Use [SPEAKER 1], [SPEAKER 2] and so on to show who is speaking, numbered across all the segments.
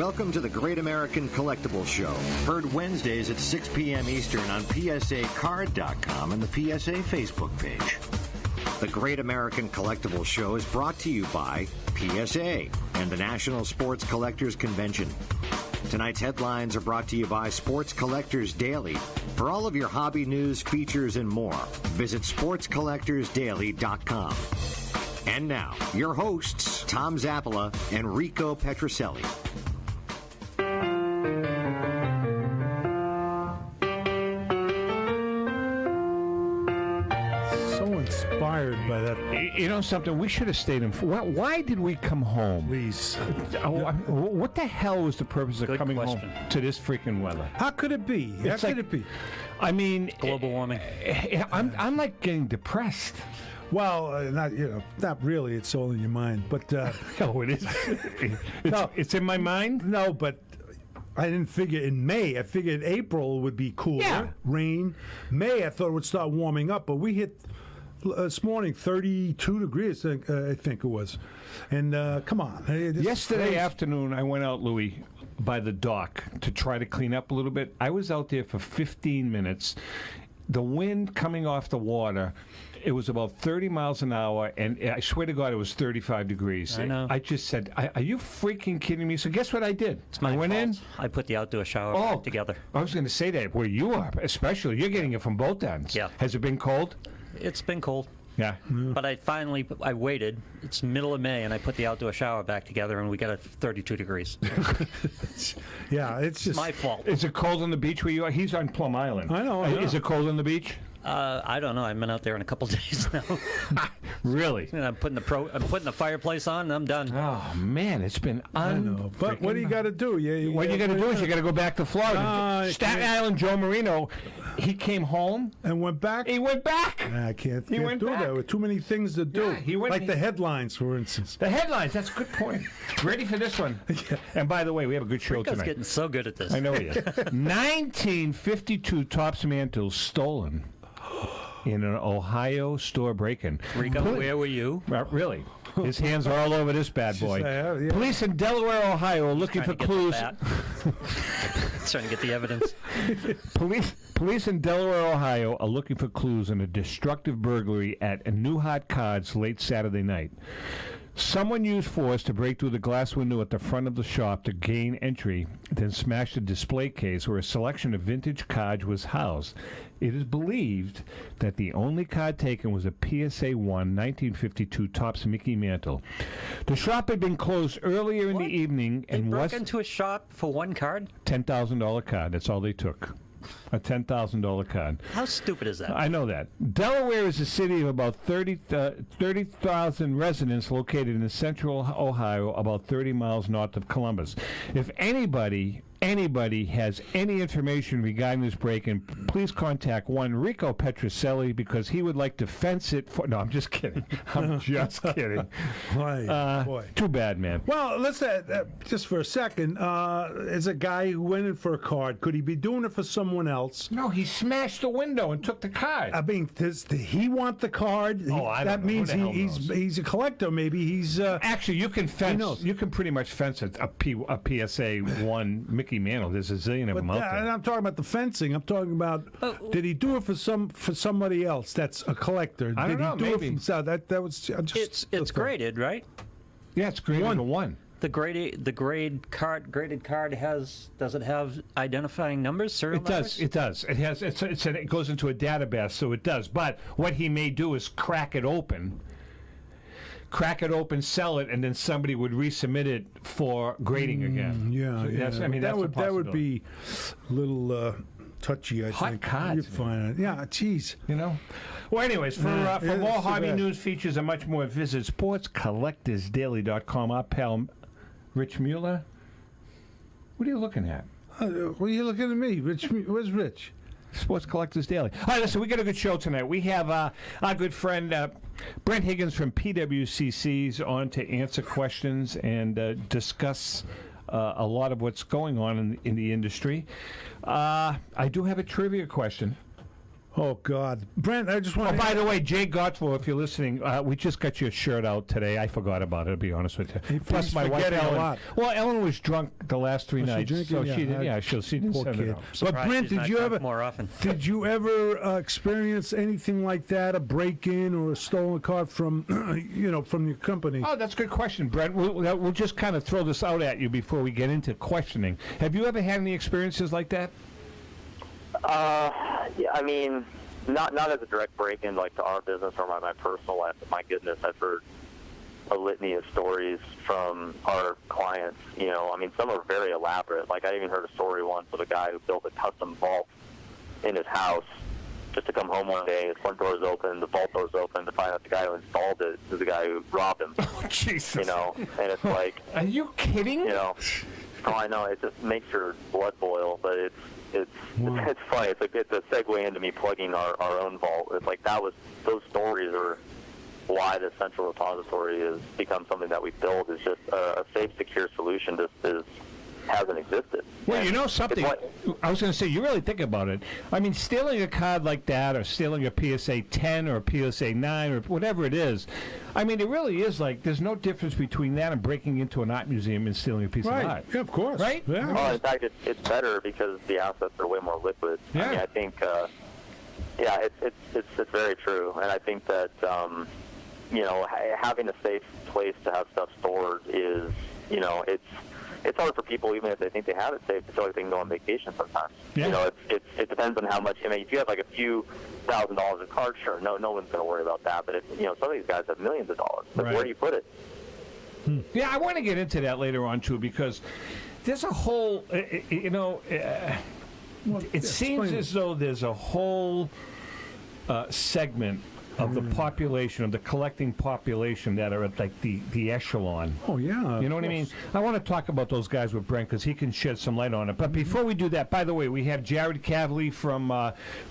[SPEAKER 1] Welcome to the Great American Collectibles Show. Heard Wednesdays at 6 p.m. Eastern on PSAcard.com and the PSA Facebook page. The Great American Collectibles Show is brought to you by PSA and the National Sports Collectors Convention. Tonight's headlines are brought to you by Sports Collectors Daily. For all of your hobby news, features, and more, visit sportscollectorsdaily.com. And now, your hosts, Tom Zappola and Rico Petroselli.
[SPEAKER 2] Inspired by that.
[SPEAKER 3] You know something? We should have stayed in. Why did we come home?
[SPEAKER 2] Please.
[SPEAKER 3] What the hell was the purpose of coming home to this freaking weather?
[SPEAKER 2] How could it be? How could it be?
[SPEAKER 3] I mean,
[SPEAKER 4] global warming.
[SPEAKER 3] I'm like getting depressed.
[SPEAKER 2] Well, not really. It's all in your mind. But
[SPEAKER 3] no, it is. It's in my mind.
[SPEAKER 2] No, but I didn't figure in May. I figured April would be cooler, rain. May, I thought it would start warming up, but we hit this morning 32 degrees. I think it was. And come on,
[SPEAKER 3] yesterday afternoon, I went out, Louis, by the dock to try to clean up a little bit. I was out there for 15 minutes. The wind coming off the water, it was about 30 miles an hour, and I swear to God, it was 35 degrees.
[SPEAKER 4] I know.
[SPEAKER 3] I just said, are you freaking kidding me? So guess what I did?
[SPEAKER 4] It's my fault. In. I put the outdoor shower back together.
[SPEAKER 3] I was going to say that. Where you are, especially. You're getting it from both ends.
[SPEAKER 4] Yeah.
[SPEAKER 3] Has it been cold?
[SPEAKER 4] It's been cold.
[SPEAKER 3] Yeah.
[SPEAKER 4] But I waited. It's middle of May, and I put the outdoor shower back together, and we got 32 degrees.
[SPEAKER 2] Yeah, it's just
[SPEAKER 4] my fault.
[SPEAKER 3] Is it cold on the beach where you are? He's on Plum Island.
[SPEAKER 2] I know.
[SPEAKER 3] Is it cold on the beach?
[SPEAKER 4] I don't know. I've been out there in a couple days now.
[SPEAKER 3] Really?
[SPEAKER 4] And I'm putting the fireplace on, and I'm done.
[SPEAKER 3] Oh man, it's been
[SPEAKER 2] But what do you got to do?
[SPEAKER 3] What you got to do is you got to go back to Florida. Staten Island Joe Marino, he came home
[SPEAKER 2] and went back.
[SPEAKER 3] He went back.
[SPEAKER 2] I can't do that. There were too many things to do.
[SPEAKER 3] Yeah,
[SPEAKER 2] the headlines, for instance.
[SPEAKER 3] The headlines. That's a good point. Ready for this one? Yeah. And by the way, we have a good show
[SPEAKER 4] Rico's
[SPEAKER 3] tonight.
[SPEAKER 4] Getting so good at this.
[SPEAKER 3] I know he is. 1952 Topps mantles stolen in an Ohio store break-in.
[SPEAKER 4] Rico, where were you?
[SPEAKER 3] Really? His hands are all over this bad boy.
[SPEAKER 2] Yeah.
[SPEAKER 3] Police in Delaware, Ohio are looking for clues.
[SPEAKER 4] Trying to get the evidence.
[SPEAKER 3] Police in Delaware, Ohio are looking for clues in a destructive burglary at New Hot Cards late Saturday night. Someone used force to break through the glass window at the front of the shop to gain entry, then smashed a display case where a selection of vintage cards was housed. It is believed that the only card taken was a PSA 1 1952 Topps Mickey Mantle. The shop had been closed earlier in the evening and
[SPEAKER 4] broke into a shop for one card?
[SPEAKER 3] $10,000 card. That's all they took. A $10,000 card.
[SPEAKER 4] How stupid is that?
[SPEAKER 3] I know that. Delaware is a city of about 30,000 residents located in central Ohio, about 30 miles north of Columbus. If anybody has any information regarding this break-in, please contact one Rico Petroselli because he would like to fence it for... No, I'm just kidding. I'm just kidding.
[SPEAKER 2] Boy.
[SPEAKER 3] Too bad, man.
[SPEAKER 2] Well, let's just for a second. As a guy who went in for a card, could he be doing it for someone else?
[SPEAKER 3] No, he smashed the window and took the card.
[SPEAKER 2] I mean, does he want the card?
[SPEAKER 3] I don't
[SPEAKER 2] that
[SPEAKER 3] know.
[SPEAKER 2] means he's a collector. Maybe he's...
[SPEAKER 3] Actually, you can fence. You can pretty much fence a PSA 1 Mickey Mantle. There's a zillion of them out there.
[SPEAKER 2] I'm talking about the fencing. I'm talking about did he do it for somebody else that's a collector?
[SPEAKER 3] I don't know.
[SPEAKER 2] Did he do
[SPEAKER 3] maybe.
[SPEAKER 2] it for himself? That was just
[SPEAKER 4] it's graded, right?
[SPEAKER 3] Yeah, it's graded to 1.
[SPEAKER 4] The graded card does it have identifying numbers, serial numbers?
[SPEAKER 3] It does. It has. It goes into a database, so it does. But what he may do is crack it open, sell it, and then somebody would resubmit it for grading again.
[SPEAKER 2] That would be a little touchy. I think.
[SPEAKER 3] Cards.
[SPEAKER 2] You'd find it. Yeah, geez.
[SPEAKER 3] Well, anyways, for more hobby news, features, and much more, visit sportscollectorsdaily.com. Our pal Rich Mueller. What are you looking at?
[SPEAKER 2] What are you looking at me? Rich? Where's Rich?
[SPEAKER 3] Sports Collectors Daily. All right, listen, we got a good show tonight. We have our good friend Brent Huigens from PWCC's on to answer questions and discuss a lot of what's going on in the industry. I do have a trivia question.
[SPEAKER 2] Oh, God. Brent, I just want
[SPEAKER 3] by the way, Jay Gottsville, if you're listening, we just got your shirt out today. I forgot about it, to be honest with you. Plus, my wife,
[SPEAKER 2] forgetting a
[SPEAKER 3] Ellen.
[SPEAKER 2] lot.
[SPEAKER 3] Well, Ellen was drunk the last 3 nights.
[SPEAKER 2] drinking?
[SPEAKER 3] So
[SPEAKER 2] Yeah,
[SPEAKER 3] she didn't, she didn't
[SPEAKER 2] poor
[SPEAKER 3] send it
[SPEAKER 2] kid.
[SPEAKER 3] out.
[SPEAKER 2] But
[SPEAKER 4] Surprised
[SPEAKER 2] Brent,
[SPEAKER 4] she's not drunk more often.
[SPEAKER 2] Did you ever experience anything like that, a break-in or a stolen car from, from your company?
[SPEAKER 3] Oh, that's a good question, Brent. We'll just kind of throw this out at you before we get into questioning. Have you ever had any experiences like that?
[SPEAKER 5] Yeah, I mean, not as a direct break-in like to our business or my personal life, but my goodness, I've heard a litany of stories from our clients. I mean, some are very elaborate. Like, I even heard a story once of a guy who built a custom vault in his house just to come home one day, his front door's open, the vault door's open, to find out the guy who installed it is the guy who robbed him.
[SPEAKER 3] Oh, Jesus.
[SPEAKER 5] And it's like...
[SPEAKER 3] Are you kidding?
[SPEAKER 5] Oh, I know, it just makes your blood boil, but it's funny. It's a segue into me plugging our own vault. It's like those stories are why the central repository has become something that we build. Is just a safe, secure solution hasn't existed.
[SPEAKER 3] Well,
[SPEAKER 5] And
[SPEAKER 3] you know something? I was going to say, you really think about it. I mean, stealing a card like that, or stealing a PSA 10 or a PSA 9 or whatever it is, I mean, it really is like there's no difference between that and breaking into an art museum and stealing a piece of art.
[SPEAKER 2] Yeah, of course.
[SPEAKER 3] Right?
[SPEAKER 2] Yeah.
[SPEAKER 5] Well, in fact, it's better because the assets are way more liquid.
[SPEAKER 3] Yeah.
[SPEAKER 5] I mean, I think, it's very true. And I think that, having a safe place to have stuff stored is, it's hard for people, even if they think they have it safe, to feel like they can go on vacation sometimes.
[SPEAKER 3] Yeah.
[SPEAKER 5] It depends on how much. I mean, if you have like a few $1,000s of cards, sure, no one's going to worry about that. But if, some of these guys have millions of dollars. Like,
[SPEAKER 3] Right.
[SPEAKER 5] where do you put it?
[SPEAKER 3] Yeah, I want to get into that later on, too, because there's a whole, it seems
[SPEAKER 2] explain
[SPEAKER 3] as though there's a whole segment of the population, of the collecting population that are at like the echelon.
[SPEAKER 2] Oh, yeah.
[SPEAKER 3] You know what I mean? I want to talk about those guys with Brent because he can shed some light on it. But before we do that, by the way, we have Jared Kavlie from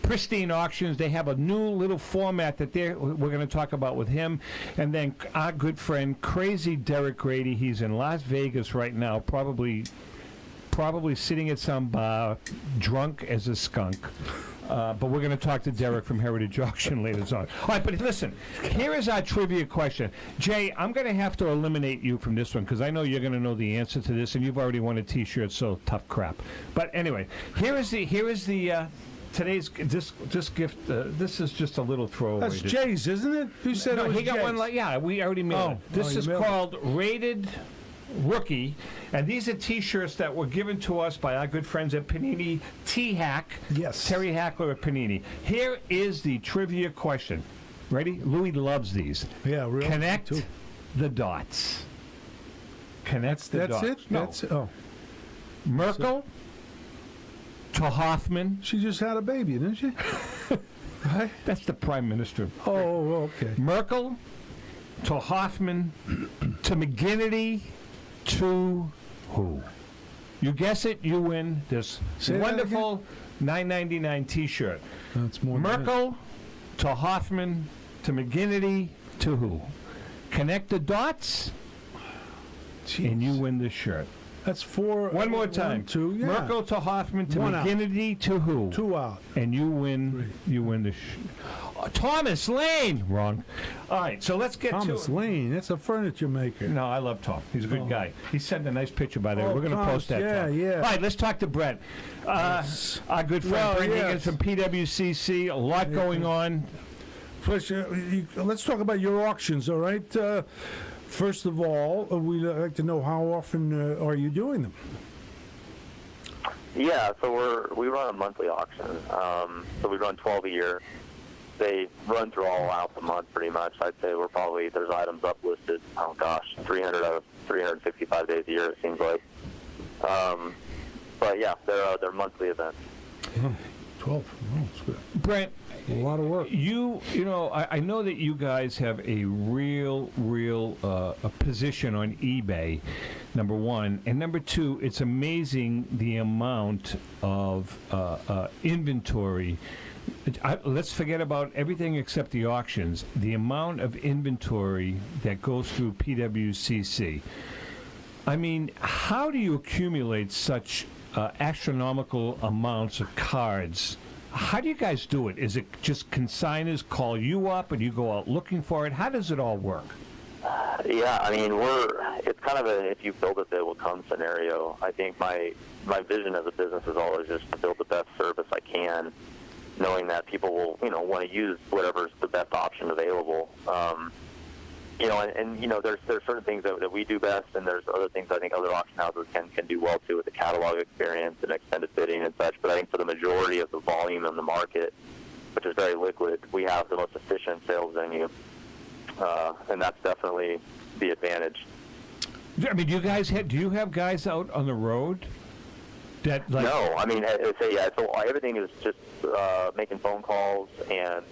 [SPEAKER 3] Pristine Auctions. They have a new little format that we're going to talk about with him. And then our good friend, Crazy Derek Grady. He's in Las Vegas right now, probably sitting at some bar, drunk as a skunk. But we're going to talk to Derek from Heritage Auction later on. All right, but listen, here is our trivia question. Jay, I'm going to have to eliminate you from this one because I know you're going to know the answer to this, and you've already won a T-shirt, so tough crap. But anyway, here is the today's this gift. This is just a little throwaway.
[SPEAKER 2] That's Jay's, isn't it? You said
[SPEAKER 3] No,
[SPEAKER 2] it was
[SPEAKER 3] he got
[SPEAKER 2] Jay's.
[SPEAKER 3] one. Yeah, we already mailed it. This is
[SPEAKER 2] you mailed it.
[SPEAKER 3] called Rated Rookie, and these are T-shirts that were given to us by our good friends at Panini T-Hack.
[SPEAKER 2] Yes.
[SPEAKER 3] Terry Hackler at Panini. Here is the trivia question. Ready? Louis loves these.
[SPEAKER 2] Yeah, really.
[SPEAKER 3] Connect
[SPEAKER 2] Me too.
[SPEAKER 3] the dots. Connect the
[SPEAKER 2] That's
[SPEAKER 3] dots.
[SPEAKER 2] it?
[SPEAKER 3] No.
[SPEAKER 2] That's oh.
[SPEAKER 3] Merkel to Hoffman.
[SPEAKER 2] She just had a baby, didn't she? Right?
[SPEAKER 3] That's the Prime Minister.
[SPEAKER 2] Oh, okay.
[SPEAKER 3] Merkel to Hoffman to McGinnity to who? You guess it, you win this
[SPEAKER 2] Say that
[SPEAKER 3] wonderful $9.99 T-shirt.
[SPEAKER 2] That's more than
[SPEAKER 3] Merkel to Hoffman to McGinnity to who? Connect the dots,
[SPEAKER 2] Jeez.
[SPEAKER 3] and you win this shirt.
[SPEAKER 2] That's four.
[SPEAKER 3] One more time.
[SPEAKER 2] 1, 2, yeah.
[SPEAKER 3] Merkel to Hoffman to
[SPEAKER 2] One out.
[SPEAKER 3] McGinnity to who?
[SPEAKER 2] 2 out.
[SPEAKER 3] And you win.
[SPEAKER 2] Three.
[SPEAKER 3] You win the. Thomas Lane. Wrong. All right. So let's get
[SPEAKER 2] Thomas
[SPEAKER 3] to it.
[SPEAKER 2] Lane. That's a furniture maker.
[SPEAKER 3] No, I love Tom. He's a good guy. He sent a nice picture by there.
[SPEAKER 2] Oh,
[SPEAKER 3] We're going to
[SPEAKER 2] Thomas,
[SPEAKER 3] post that.
[SPEAKER 2] yeah,
[SPEAKER 3] Tom.
[SPEAKER 2] yeah.
[SPEAKER 3] All right. Let's talk to Brent. Our good friend
[SPEAKER 2] Well,
[SPEAKER 3] Brent
[SPEAKER 2] yes.
[SPEAKER 3] Huigens from PWCC. A lot going on.
[SPEAKER 2] First, let's talk about your auctions, all right? First of all, we'd like to know how often are you doing them?
[SPEAKER 5] Yeah, so we run a monthly auction. So we run 12 a year. They run through all out the month pretty much. I'd say there's items up listed, 300 out of 365 days a year, it seems like. But yeah, they're monthly events.
[SPEAKER 2] 12. Oh, that's good.
[SPEAKER 3] Brent,
[SPEAKER 2] A lot of work.
[SPEAKER 3] I know that you guys have a real a position on eBay, number one. And number two, it's amazing the amount of inventory. Let's forget about everything except the auctions. The amount of inventory that goes through PWCC. I mean, how do you accumulate such astronomical amounts of cards? How do you guys do it? Is it just consigners call you up and you go out looking for it? How does it all work?
[SPEAKER 5] Yeah, I mean, it's kind of a if you build it, they will come scenario. I think my vision as a business is always just to build the best service I can, knowing that people will, want to use whatever's the best option available. There's certain things that we do best, and there's other things I think other auction houses can do well too with the catalog experience and extended bidding and such. But I think for the majority of the volume in the market, which is very liquid, we have the most efficient sales venue, and that's definitely the advantage.
[SPEAKER 3] I mean, do you have guys out on the road?
[SPEAKER 5] No, I mean, so everything is just making phone calls and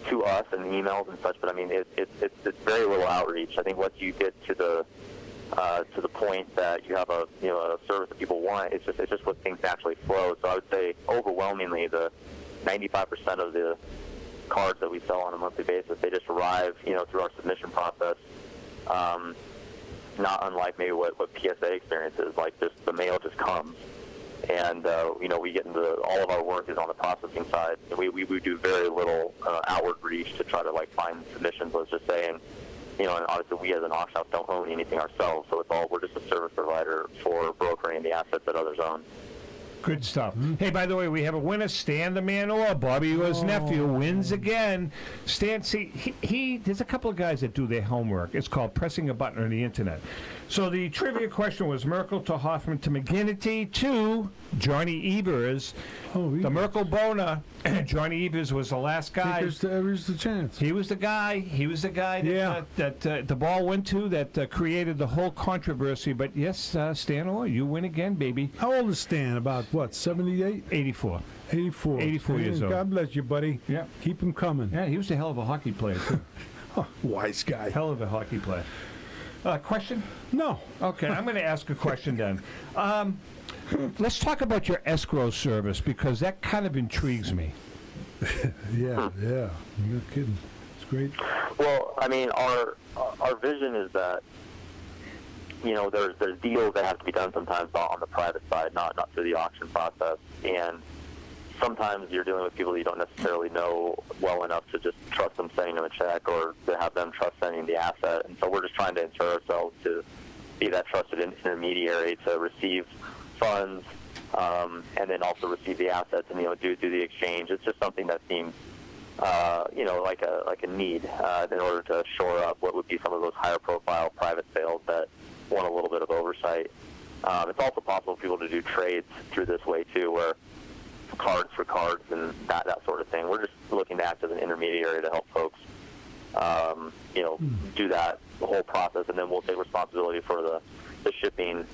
[SPEAKER 5] to us and emails and such. But I mean, it's very little outreach. I think once you get to the point that you have a service that people want, it's just what things naturally flow. So I would say overwhelmingly the 95% of the cards that we sell on a monthly basis, they just arrive through our submission process. Not unlike maybe what PSA experiences, like just the mail just comes, and we get into all of our work is on the processing side. We do very little outward reach to try to find submissions. Let's just say, and obviously we as an auction house don't own anything ourselves, so we're just a service provider for brokering the assets that others own.
[SPEAKER 3] Good stuff. Hey, by the way, we have a winner, Stan the Man Orr, Bobby Orr's nephew, wins again. Stan, see, there's a couple of guys that do their homework. It's called pressing a button on the internet. So the trivia question was Merkel to Hoffman to McGinnity to Johnny Evers. The Merkel Bona. Johnny Evers was the last guy.
[SPEAKER 2] There's the chance.
[SPEAKER 3] He was the guy. That the ball went to that created the whole controversy. But yes, Stan Orr, you win again, baby.
[SPEAKER 2] How old is Stan? About what? 78?
[SPEAKER 3] 84.
[SPEAKER 2] 84.
[SPEAKER 3] 84 years old.
[SPEAKER 2] God bless you, buddy.
[SPEAKER 3] Yeah.
[SPEAKER 2] Keep him coming.
[SPEAKER 3] Yeah, he was a hell of a hockey player, too.
[SPEAKER 2] Wise guy.
[SPEAKER 3] Hell of a hockey player. Question?
[SPEAKER 2] No.
[SPEAKER 3] Okay, I'm going to ask a question then. Let's talk about your escrow service, because that kind of intrigues me.
[SPEAKER 2] Yeah. You're kidding. It's great.
[SPEAKER 5] Well, I mean, our vision is that there's deals that have to be done sometimes on the private side, not through the auction process, and sometimes you're dealing with people you don't necessarily know well enough to just trust them sending them a check or to have them trust sending the asset. And so we're just trying to insert ourselves to be that trusted intermediary to receive funds and then also receive the assets and do the exchange. It's just something that seems like a need in order to shore up what would be some of those higher profile private sales that want a little bit of oversight. It's also possible for people to do trades through this way too, where cards for cards and that sort of thing. We're just looking to act as an intermediary to help folks, do that the whole process, and then we'll take responsibility for the shipping,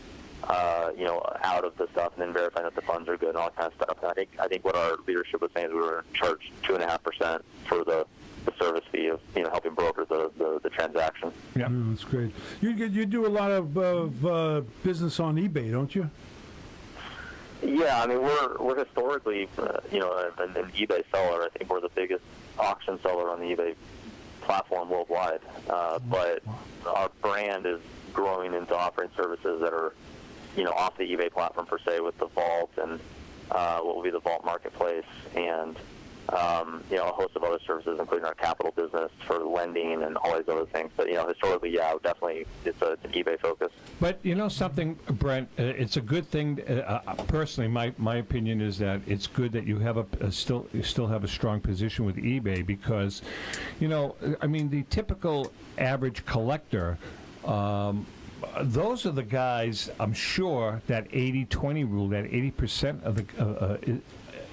[SPEAKER 5] out of the stuff, and then verifying that the funds are good and all that kind of stuff. And I think what our leadership was saying is we were charged 2.5% for the service fee of helping broker the transaction.
[SPEAKER 3] Yeah,
[SPEAKER 2] that's great. You do a lot of business on eBay, don't you?
[SPEAKER 5] Yeah, I mean we're historically an eBay seller. I think we're the biggest auction seller on the eBay platform worldwide. But our brand is growing into offering services that are off the eBay platform per se, with the Vault and what will be the Vault Marketplace and a host of other services, including our capital business for lending and all these other things. But historically, definitely it's an eBay focus.
[SPEAKER 3] But something, Brent, it's a good thing. Personally, my opinion is that it's good that you have still have a strong position with eBay, because, the typical average collector. Those are the guys, I'm sure, that 80-20 rule, that 80% of the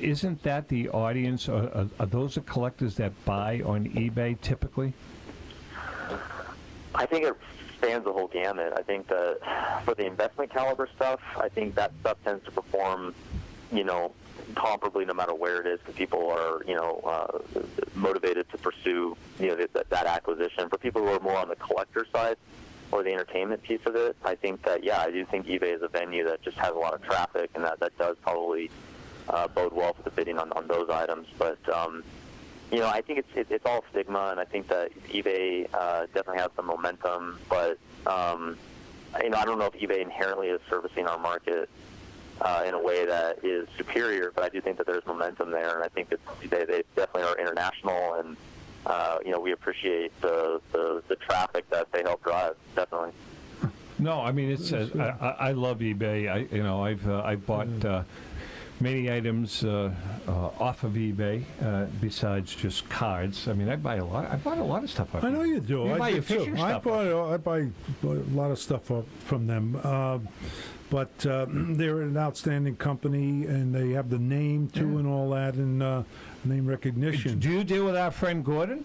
[SPEAKER 3] isn't that the audience? Are those the collectors that buy on eBay typically?
[SPEAKER 5] I think it spans the whole gamut. I think that for the investment caliber stuff, I think that stuff tends to perform, comparably no matter where it is, because people are, motivated to pursue, that acquisition. For people who are more on the collector side or the entertainment piece of it, I think that, I do think eBay is a venue that just has a lot of traffic, and that does probably bode well for the bidding on those items. But, I think it's all stigma, and I think that eBay definitely has some momentum. But, I don't know if eBay inherently is servicing our market in a way that is superior, but I do think that there's momentum there, and I think they definitely are international, and we appreciate the traffic that they help drive, definitely.
[SPEAKER 3] No, I mean I love eBay. I've bought many items off of eBay besides just cards. I mean, I bought a lot of stuff off.
[SPEAKER 2] I know you do.
[SPEAKER 3] You
[SPEAKER 2] I
[SPEAKER 3] buy
[SPEAKER 2] do
[SPEAKER 3] your fishing
[SPEAKER 2] too.
[SPEAKER 3] stuff.
[SPEAKER 2] I buy a lot of stuff up from them. But they're an outstanding company, and they have the name too, and all that, and name recognition.
[SPEAKER 3] Do you deal with our friend Gordon?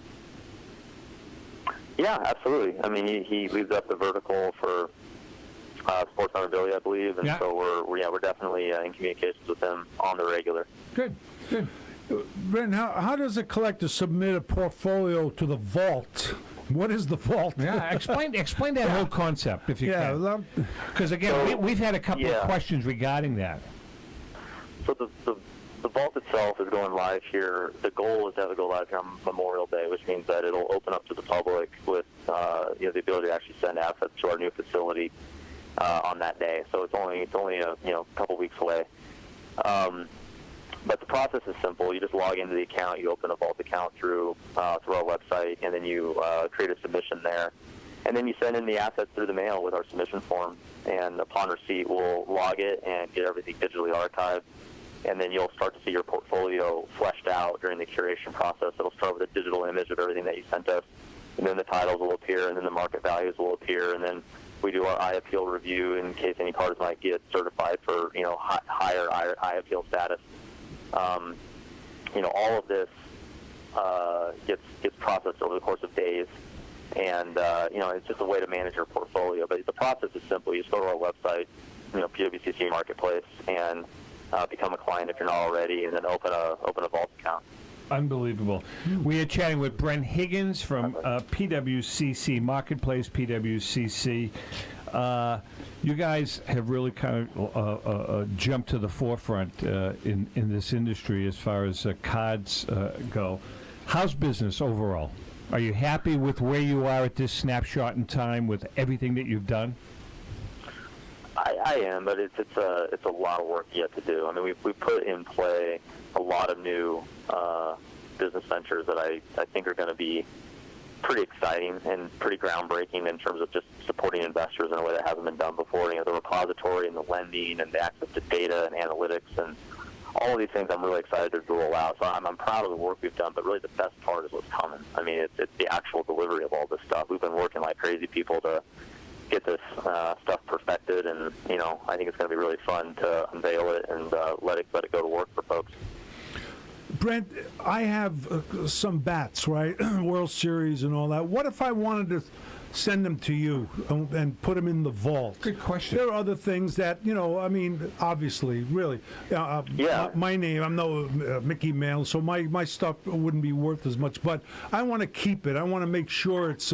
[SPEAKER 5] Yeah, absolutely. I mean, he leads up the vertical for sports memorabilia, I believe, and so we're definitely in communications with him on the regular.
[SPEAKER 3] Good.
[SPEAKER 2] Brent, how does a collector submit a portfolio to the vault? What is the vault?
[SPEAKER 3] Yeah, explain that whole concept if you can. Because again, we've had a couple of questions regarding that.
[SPEAKER 5] So the vault itself is going live here. The goal is to have it go live here on Memorial Day, which means that it'll open up to the public with the ability to actually send assets to our new facility on that day. So it's only a couple weeks away. But the process is simple. You just log into the account, you open a vault account through our website, and then you create a submission there. And then you send in the assets through the mail with our submission form. And upon receipt, we'll log it and get everything digitally archived. And then you'll start to see your portfolio fleshed out during the curation process. It'll start with a digital image of everything that you sent us. And then the titles will appear, and then the market values will appear. And then we do our I-appeal review in case any cards might get certified for higher I-appeal status. All of this gets processed over the course of days, and it's just a way to manage your portfolio. But the process is simple. You just go to our website, PWCC Marketplace, and become a client if you're not already, and then open a vault account.
[SPEAKER 3] Unbelievable. We are chatting with Brent Huigens from PWCC Marketplace, PWCC. You guys have really kind of jumped to the forefront in this industry as far as cards go. How's business overall? Are you happy with where you are at this snapshot in time with everything that you've done?
[SPEAKER 5] I am, but it's a lot of work yet to do. I mean, we put in play a lot of new business ventures that I think are going to be pretty exciting and pretty groundbreaking in terms of just supporting investors in a way that hasn't been done before. The repository and the lending and the access to data and analytics and all of these things I'm really excited to roll out. So I'm proud of the work we've done, but really the best part is what's coming. I mean, it's the actual delivery of all this stuff. We've been working like crazy people to get this stuff perfected, and I think it's going to be really fun to unveil it and let it go to work for folks.
[SPEAKER 2] Brent, I have some bats, right? World Series and all that. What if I wanted to send them to you and put them in the vault?
[SPEAKER 3] Good question.
[SPEAKER 2] There are other things that, obviously, really. My name, I'm no Mickey Mail, so my stuff wouldn't be worth as much, but I want to keep it. I want to make sure it's,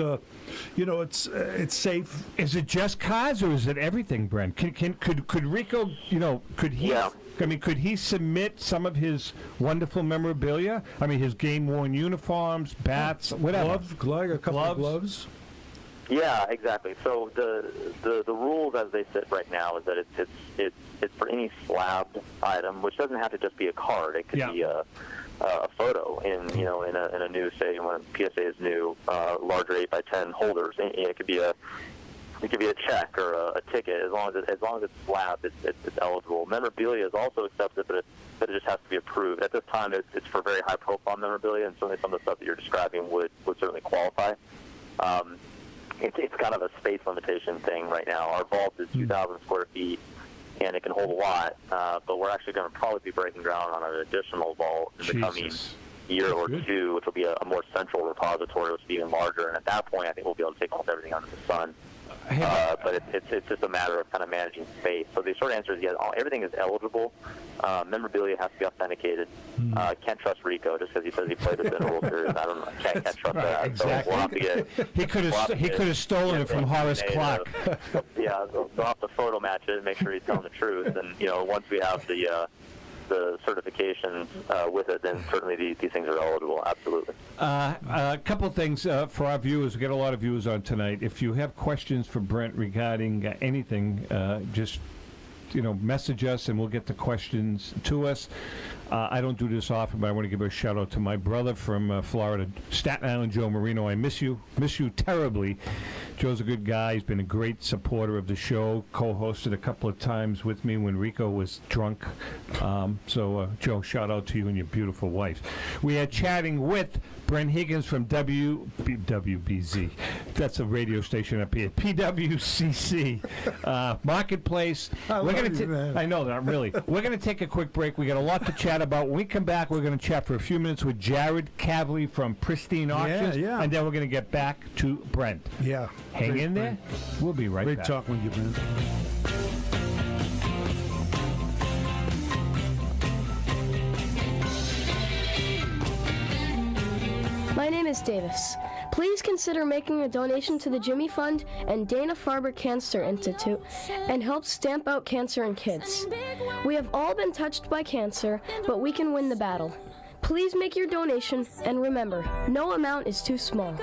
[SPEAKER 2] it's safe.
[SPEAKER 3] Is it just cards or is it everything, Brent? Could Rico, could he...
[SPEAKER 5] Yeah.
[SPEAKER 3] I mean, could he submit some of his wonderful memorabilia? I mean, his game-worn uniforms, bats, whatever.
[SPEAKER 2] A couple of gloves.
[SPEAKER 5] Yeah, exactly. So the rules as they sit right now is that it's for any slabbed item, which doesn't have to just be a card. It could be a photo in a new, say, when PSA is new, larger 8x10 holders. It could be a check or a ticket. As long as it's slabbed, it's eligible. Memorabilia is also accepted, but it just has to be approved. At this time, it's for very high-profile memorabilia, and certainly some of the stuff that you're describing would certainly qualify. It's kind of a space limitation thing right now. Our vault is 2,000 square feet, and it can hold a lot, but we're actually going to probably be breaking ground on an additional vault in the coming year or two, which will be a more central repository, which will be even larger. And at that point, I think we'll be able to take almost everything under the sun. But it's just a matter of kind of managing space. So the short answer is yes, everything is eligible. Memorabilia has to be authenticated. Can't trust Rico just because he says he played us in a World Series. I don't know. Can't trust that.
[SPEAKER 3] Exactly.
[SPEAKER 5] So we'll have to get,
[SPEAKER 3] he could have stolen it from Horace Clark.
[SPEAKER 5] They'll have to photo match it and make sure he's telling the truth. And once we have the certifications with it, then certainly these things are eligible. Absolutely.
[SPEAKER 3] A couple of things for our viewers. We get a lot of viewers on tonight. If you have questions for Brent regarding anything, just message us and we'll get the questions to us. I don't do this often, but I want to give a shout out to my brother from Florida, Staten Island, Joe Marino. I miss you terribly. Joe's a good guy. He's been a great supporter of the show. Co-hosted a couple of times with me when Rico was drunk. So, Joe, shout out to you and your beautiful wife. We are chatting with Brent Huigens from WBZ. That's a radio station up here. PWCC Marketplace. I know that, really. We're going to take a quick break. We got a lot to chat about. When we come back, we're going to chat for a few minutes with Jared Kavlie from Pristine Auctions.
[SPEAKER 2] Yeah.
[SPEAKER 3] And then we're going to get back to Brent.
[SPEAKER 2] Yeah.
[SPEAKER 3] Hang in there. We'll be right back.
[SPEAKER 2] Great talking with you, Brent.
[SPEAKER 6] My name is Davis. Please consider making a donation to the Jimmy Fund and Dana-Farber Cancer Institute and help stamp out cancer in kids. We have all been touched by cancer, but we can win the battle. Please make your donation, and remember, no amount is too small.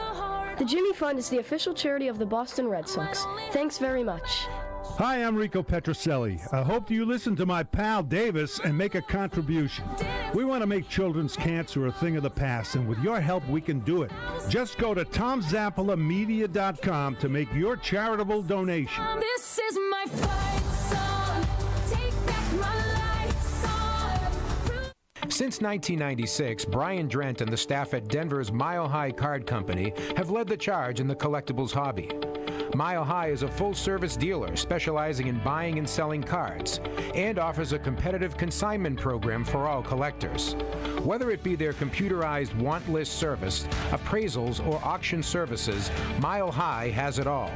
[SPEAKER 6] The Jimmy Fund is the official charity of the Boston Red Sox. Thanks very much.
[SPEAKER 2] Hi, I'm Rico Petrocelli. I hope you listen to my pal Davis and make a contribution. We want to make children's cancer a thing of the past, and with your help, we can do it. Just go to TomZappalaMedia.com to make your charitable donation.
[SPEAKER 7] This is my fight song. Take back my life song.
[SPEAKER 8] Since 1996, Brian Drent and the staff at Denver's Mile High Card Company have led the charge in the collectibles hobby. Mile High is a full-service dealer specializing in buying and selling cards and offers a competitive consignment program for all collectors. Whether it be their computerized want list service, appraisals, or auction services, Mile High has it all.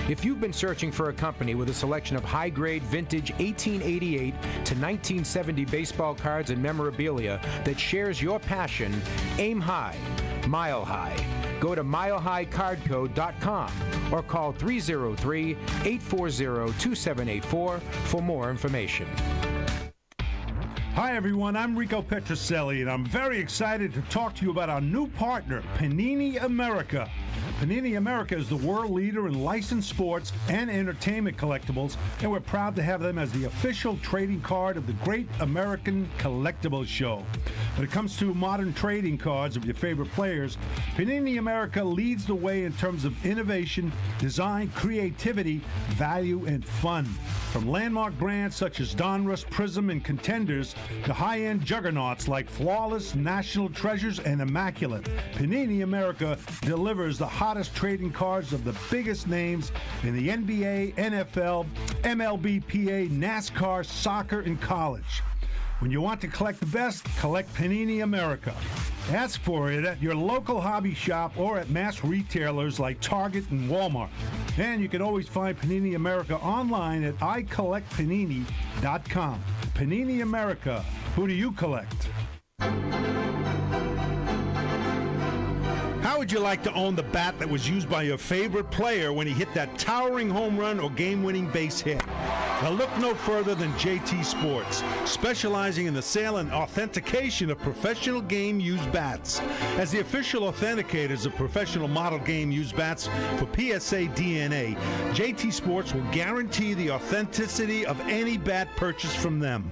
[SPEAKER 8] If you've been searching for a company with a selection of high-grade vintage 1888 to 1970 baseball cards and memorabilia that shares your passion, aim high, Mile High. Go to milehighcardco.com or call 303-840-2784 for more information.
[SPEAKER 2] Hi, everyone. I'm Rico Petrocelli, and I'm very excited to talk to you about our new partner, Panini America. Panini America is the world leader in licensed sports and entertainment collectibles, and we're proud to have them as the official trading card of the Great American Collectibles Show. When it comes to modern trading cards of your favorite players, Panini America leads the way in terms of innovation, design, creativity, value, and fun. From landmark brands such as Donruss, Prism, and Contenders to high-end juggernauts like Flawless, National Treasures, and Immaculate, Panini America delivers the hottest trading cards of the biggest names in the NBA, NFL, MLB, PA, NASCAR, soccer, and college. When you want to collect the best, collect Panini America. Ask for it at your local hobby shop or at mass retailers like Target and Walmart. And you can always find Panini America online at icollectpanini.com. Panini America. Who do you collect? How would you like to own the bat that was used by your favorite player when he hit that towering home run or game-winning base hit? Now look no further than JT Sports, specializing in the sale and authentication of professional game-used bats. As the official authenticators of professional model game-used bats for PSA DNA, JT Sports will guarantee the authenticity of any bat purchased from them.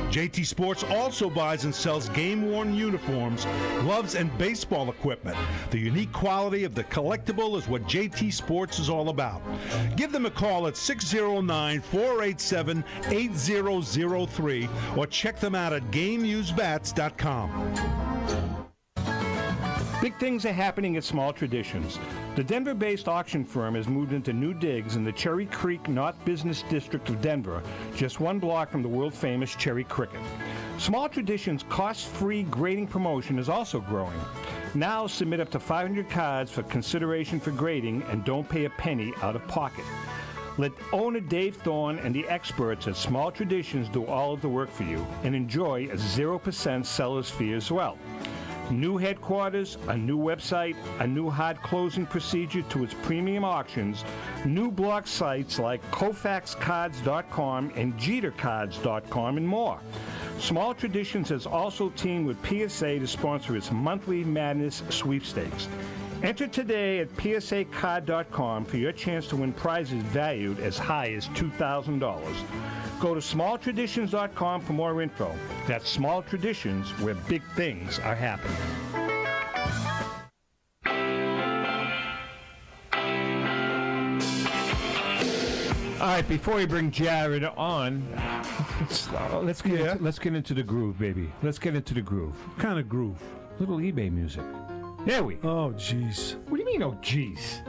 [SPEAKER 2] JT Sports also buys and sells game-worn uniforms, gloves, and baseball equipment. The unique quality of the collectible is what JT Sports is all about. Give them a call at 609-487-8003 or check them out at GameUseBats.com.
[SPEAKER 3] Big things are happening at Small Traditions. The Denver-based auction firm has moved into new digs in the Cherry Creek North Business District of Denver, just one block from the world-famous Cherry Cricket. Small Traditions' cost-free grading promotion is also growing. Now submit up to 500 cards for consideration for grading and don't pay a penny out of pocket. Let owner Dave Thorne and the experts at Small Traditions do all of the work for you and enjoy a 0% seller's fee as well. New headquarters, a new website, a new hard closing procedure to its premium auctions, new blog sites like KoufaxCards.com and JeterCards.com, and more. Small Traditions has also teamed with PSA to sponsor its monthly Madness sweepstakes. Enter today at PSAcard.com for your chance to win prizes valued as high as $2,000. Go to smalltraditions.com for more info. That's Small Traditions, where big things are happening. All right, before we bring Jared on, let's get into the groove, baby. Let's get into the groove.
[SPEAKER 2] What kind of groove?
[SPEAKER 3] Little eBay music. There we go.
[SPEAKER 2] Oh, jeez.
[SPEAKER 3] What do you mean, oh, jeez?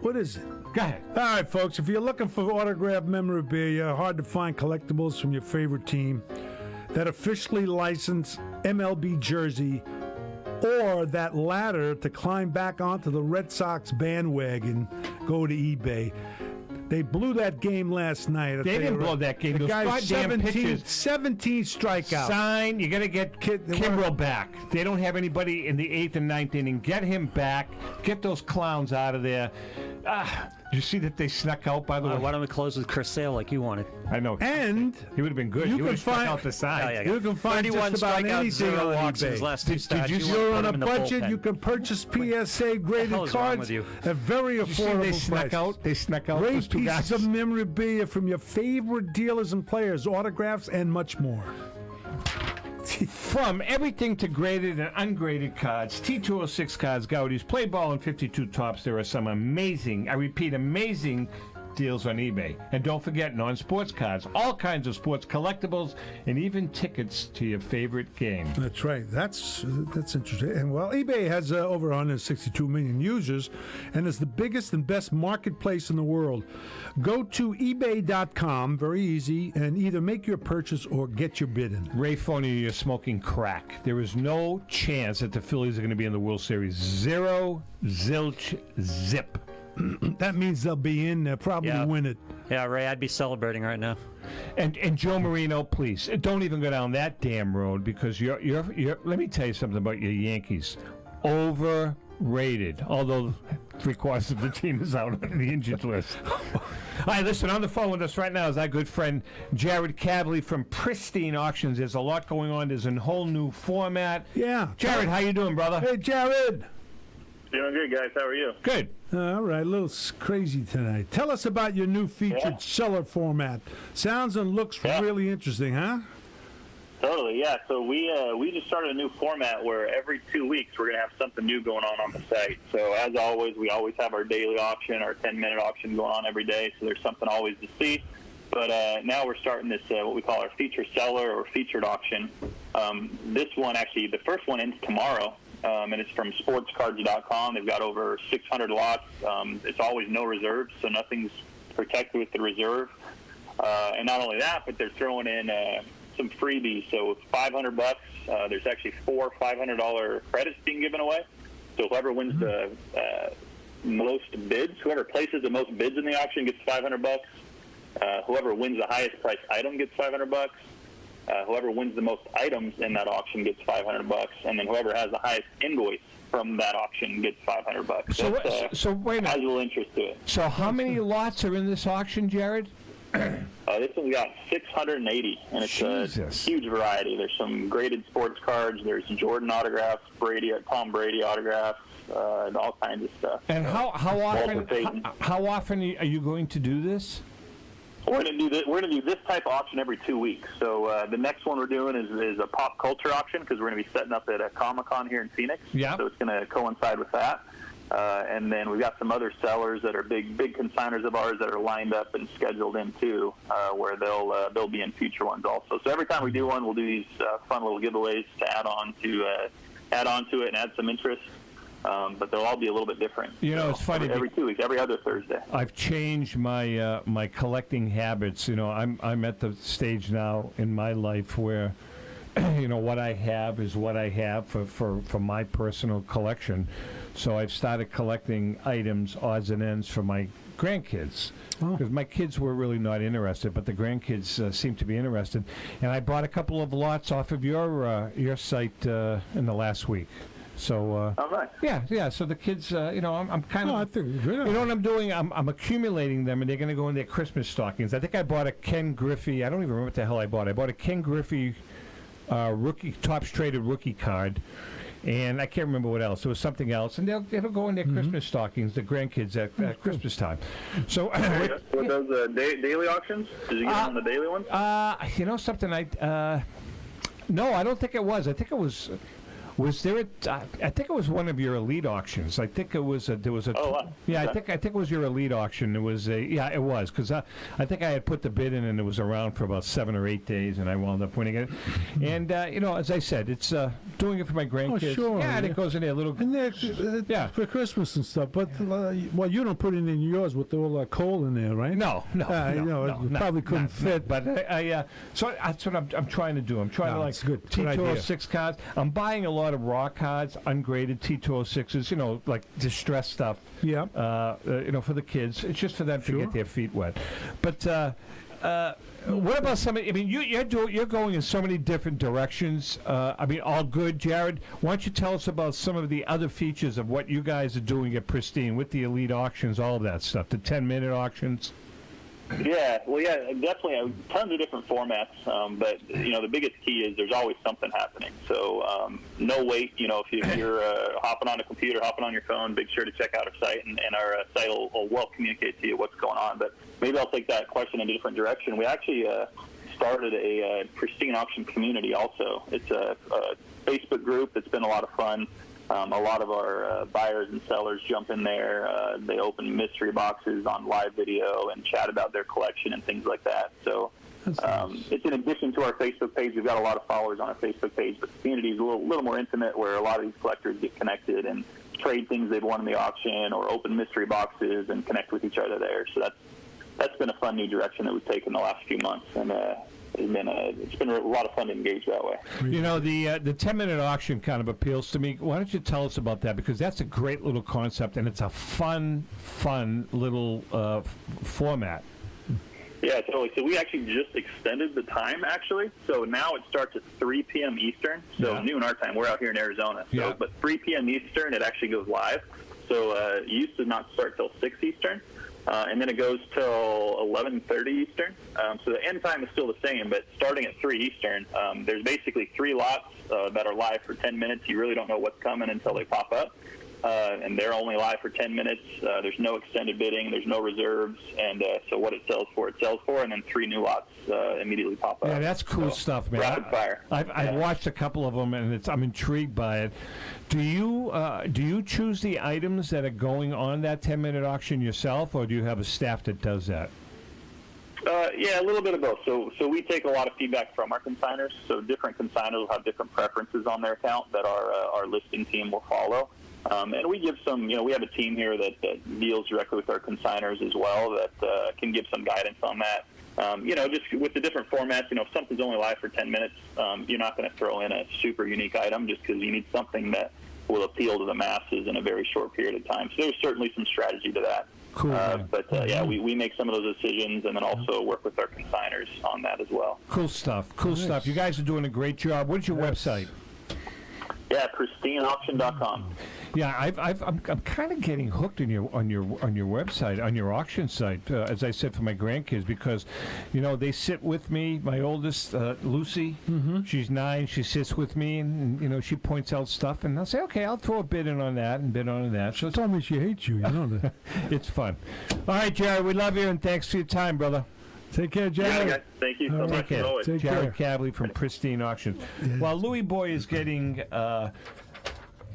[SPEAKER 2] What is it?
[SPEAKER 3] Go ahead.
[SPEAKER 2] All right, folks, if you're looking for autographed memorabilia, hard-to-find collectibles from your favorite team, that officially licensed MLB jersey, or that ladder to climb back onto the Red Sox bandwagon, go to eBay. They blew that game last night.
[SPEAKER 3] They didn't blow that game.
[SPEAKER 2] The
[SPEAKER 3] Those
[SPEAKER 2] guy's
[SPEAKER 3] goddamn
[SPEAKER 2] 17 strikeouts.
[SPEAKER 3] Sign. You got to get Kimbrel back. They don't have anybody in the 8th and 9th inning. Get him back. Get those clowns out of there. Did you see that they snuck out, by the way?
[SPEAKER 4] Why don't we close with Chris Sale like you wanted?
[SPEAKER 3] I know.
[SPEAKER 2] And
[SPEAKER 3] he would have been good.
[SPEAKER 2] you
[SPEAKER 3] He would
[SPEAKER 2] can
[SPEAKER 3] have stuck
[SPEAKER 2] find-
[SPEAKER 3] out the side.
[SPEAKER 2] You can find
[SPEAKER 4] 31
[SPEAKER 2] just about
[SPEAKER 4] strikeouts,
[SPEAKER 2] anything
[SPEAKER 4] 0
[SPEAKER 2] on
[SPEAKER 4] walks in his
[SPEAKER 2] eBay.
[SPEAKER 4] last two starts.
[SPEAKER 3] you
[SPEAKER 4] You
[SPEAKER 3] see-
[SPEAKER 4] wanna
[SPEAKER 2] You're
[SPEAKER 4] put
[SPEAKER 2] on a
[SPEAKER 4] him in the
[SPEAKER 2] budget.
[SPEAKER 4] bullpen.
[SPEAKER 2] You can purchase PSA graded
[SPEAKER 4] hell is wrong
[SPEAKER 2] cards
[SPEAKER 4] with you?
[SPEAKER 2] at very
[SPEAKER 3] You see
[SPEAKER 2] affordable
[SPEAKER 3] they snuck
[SPEAKER 2] prices.
[SPEAKER 3] out? They snuck out
[SPEAKER 2] Great
[SPEAKER 3] those two
[SPEAKER 2] pieces
[SPEAKER 3] guys.
[SPEAKER 2] of memorabilia from your favorite dealers and players, autographs, and much more.
[SPEAKER 3] From everything to graded and ungraded cards, T206 cards, Gaudies, play ball and 52 tops. There are some amazing, I repeat, amazing deals on eBay. And don't forget non-sports cards, all kinds of sports collectibles, and even tickets to your favorite game.
[SPEAKER 2] That's right. That's interesting. And well, eBay has over 162 million users, and is the biggest and best marketplace in the world. Go to eBay.com, very easy, and either make your purchase or get your bid in.
[SPEAKER 3] Ray Phoney, you're smoking crack. There is no chance that the Phillies are going to be in the World Series. Zero, zilch, zip.
[SPEAKER 2] That means they'll be in. They'll probably win it.
[SPEAKER 4] Yeah, Ray, I'd be celebrating right now.
[SPEAKER 3] And Joe Marino, please don't even go down that damn road, because you're. Let me tell you something about your Yankees. Overrated. Although 3/4 of the team is out on the injured list. All right, listen. On the phone with us right now is our good friend Jared Kavlie from Pristine Auctions. There's a lot going on. There's a whole new format.
[SPEAKER 2] Yeah.
[SPEAKER 3] Jared, how you doing, brother?
[SPEAKER 2] Hey, Jared.
[SPEAKER 5] Doing good, guys. How are you?
[SPEAKER 3] Good.
[SPEAKER 2] All right, a little crazy tonight. Tell us about your new featured seller format. Sounds and looks really interesting, huh?
[SPEAKER 5] Totally, yeah. So we just started a new format where every 2 weeks we're going to have something new going on the site. So as always, we always have our daily auction, our 10-minute auction going on every day. So there's something always to see. But now we're starting this, what we call our feature seller or featured auction. This one, actually, the first one ends tomorrow. And it's from sportscards.com. They've got over 600 lots. It's always no reserves, so nothing's protected with the reserve. And not only that, but they're throwing in some freebies. So it's $500. There's actually 4 $500 credits being given away. So whoever wins the most bids, whoever places the most bids in the auction gets $500. Whoever wins the highest price item gets $500. Whoever wins the most items in that auction gets $500, and then whoever has the highest invoice from that auction gets $500.
[SPEAKER 3] So wait a minute.
[SPEAKER 5] Has a little interest to it.
[SPEAKER 3] So how many lots are in this auction, Jared?
[SPEAKER 5] This one's got 680, and it's a huge variety. There's some graded sports cards. There's Jordan autographs, Tom Brady autographs, and all kinds of stuff.
[SPEAKER 3] And how often are you going to do this?
[SPEAKER 5] We're going to do this type of auction every 2 weeks. So the next one we're doing is a pop culture auction, because we're going to be setting up at a Comic-Con here in Phoenix.
[SPEAKER 3] Yeah.
[SPEAKER 5] So it's going to coincide with that. And then we've got some other sellers that are big consigners of ours that are lined up and scheduled in too, where they'll be in future ones also. So every time we do one, we'll do these fun little giveaways to add on to it and add some interest. But they'll all be a little bit different.
[SPEAKER 3] You know, it's funny.
[SPEAKER 5] Every 2 weeks, every other Thursday.
[SPEAKER 3] I've changed my my collecting habits. You know, I'm at the stage now in my life where, you know, what I have is what I have for my personal collection. So I've started collecting items, odds and ends, for my grandkids. Because my kids were really not interested, but the grandkids seem to be interested. And I bought a couple of lots off of your site in the last week. So yeah. So the kids, you know, I'm kind of.
[SPEAKER 2] I think good.
[SPEAKER 3] You know what I'm doing? I'm accumulating them, and they're going to go in their Christmas stockings. I think I bought a Ken Griffey. I don't even remember what the hell I bought. I bought a Ken Griffey rookie, tops traded rookie card, and I can't remember what else. There was something else, and they'll go in their Christmas stockings, the grandkids at Christmas time. So,
[SPEAKER 9] Were those daily auctions? Did you get on the daily ones?
[SPEAKER 3] you know something? No, I don't think it was. I think it was. Was there? I think it was one of your elite auctions. I think it was. There was a.
[SPEAKER 9] Oh, wow.
[SPEAKER 3] Yeah,
[SPEAKER 9] Okay.
[SPEAKER 3] I think it was your elite auction. It was a. Yeah, it was because I think I had put the bid in and it was around for about 7 or 8 days and I wound up winning it. And you know, as I said, it's doing it for my grandkids.
[SPEAKER 2] sure,
[SPEAKER 3] Yeah, and
[SPEAKER 2] yeah.
[SPEAKER 3] it goes in there a little.
[SPEAKER 2] And
[SPEAKER 3] Yeah.
[SPEAKER 2] for Christmas and stuff. But well, you don't put it in yours with all that coal in there, right?
[SPEAKER 3] No,
[SPEAKER 2] you know, it probably couldn't fit.
[SPEAKER 3] But so that's what I'm trying to do. I'm trying to
[SPEAKER 2] No,
[SPEAKER 3] like
[SPEAKER 2] it's good. Good idea.
[SPEAKER 3] T206 cards. I'm buying a lot of raw cards, ungraded T206s. You know, like distressed stuff.
[SPEAKER 2] Yeah.
[SPEAKER 3] You know, for the kids. It's just for them to
[SPEAKER 2] Sure.
[SPEAKER 3] get their feet wet. But what about some? I mean, you're going in so many different directions. I mean, all good, Jared. Why don't you tell us about some of the other features of what you guys are doing at Pristine with the elite auctions, all of that stuff, the 10-minute auctions?
[SPEAKER 9] Yeah, well, yeah, definitely. Tons of different formats, but you know, the biggest key is there's always something happening. So no wait. You know, if you're hopping on a computer, hopping on your phone, make sure to check out our site, and our site will well communicate to you what's going on. But maybe I'll take that question in a different direction. We actually started a Pristine auction community. Also, it's a Facebook group that's been a lot of fun. A lot of our buyers and sellers jump in there. They open mystery boxes on live video and chat about their collection and things like that. So it's in addition to our Facebook page. We've got a lot of followers on our Facebook page, but the community is a little more intimate, where a lot of these collectors get connected and trade things they've won in the auction or open mystery boxes and connect with each other there. So that's been a fun new direction that we've taken the last few months, and it's been a lot of fun to engage that way.
[SPEAKER 3] You know, the 10-minute auction kind of appeals to me. Why don't you tell us about that? Because that's a great little concept, and it's a fun little format.
[SPEAKER 9] Yeah, totally. So we actually just extended the time, actually. So now it starts at 3 p.m. Eastern, so noon our time. We're out here in Arizona. So, but 3 p.m. Eastern, it actually goes live. So it used to not start till 6 Eastern. And then it goes till 11:30 Eastern. So the end time is still the same, but starting at 3 Eastern, there's basically 3 lots that are live for 10 minutes. You really don't know what's coming until they pop up. And they're only live for 10 minutes. There's no extended bidding. There's no reserves. And so what it sells for, and then 3 new lots immediately pop up.
[SPEAKER 3] Yeah, that's cool stuff, man.
[SPEAKER 9] Rapid fire.
[SPEAKER 3] I've watched a couple of them, and I'm intrigued by it. Do you choose the items that are going on that 10-minute auction yourself, or do you have a staff that does that?
[SPEAKER 9] Yeah, a little bit of both. So we take a lot of feedback from our consigners. So different consigners will have different preferences on their account that our listing team will follow. And we give some, we have a team here that deals directly with our consigners as well that can give some guidance on that. Just with the different formats, if something's only live for 10 minutes, you're not going to throw in a super unique item just because you need something that will appeal to the masses in a very short period of time. So there's certainly some strategy to that.
[SPEAKER 3] Cool.
[SPEAKER 9] We make some of those decisions and then also work with our consigners on that as well.
[SPEAKER 3] Cool stuff. Stuff. You guys are doing a great job. What's your website?
[SPEAKER 9] Yeah, pristineauction.com.
[SPEAKER 3] Yeah, I'm kind of getting hooked on your website, on your auction site, as I said, for my grandkids, because they sit with me. My oldest, Lucy, she's 9. She sits with me, and she points out stuff, and I'll say, okay, I'll throw a bid in on that and bid on that. So
[SPEAKER 2] She told me she hates you. You know that.
[SPEAKER 3] it's fun. All right, Jared, we love you, and thanks for your time, brother.
[SPEAKER 2] Take care, Jared.
[SPEAKER 9] Yeah, guys. Thank you so much as always.
[SPEAKER 2] Take
[SPEAKER 3] Jared
[SPEAKER 2] care.
[SPEAKER 3] Kavlie from Pristine Auctions. While Louis Boy is getting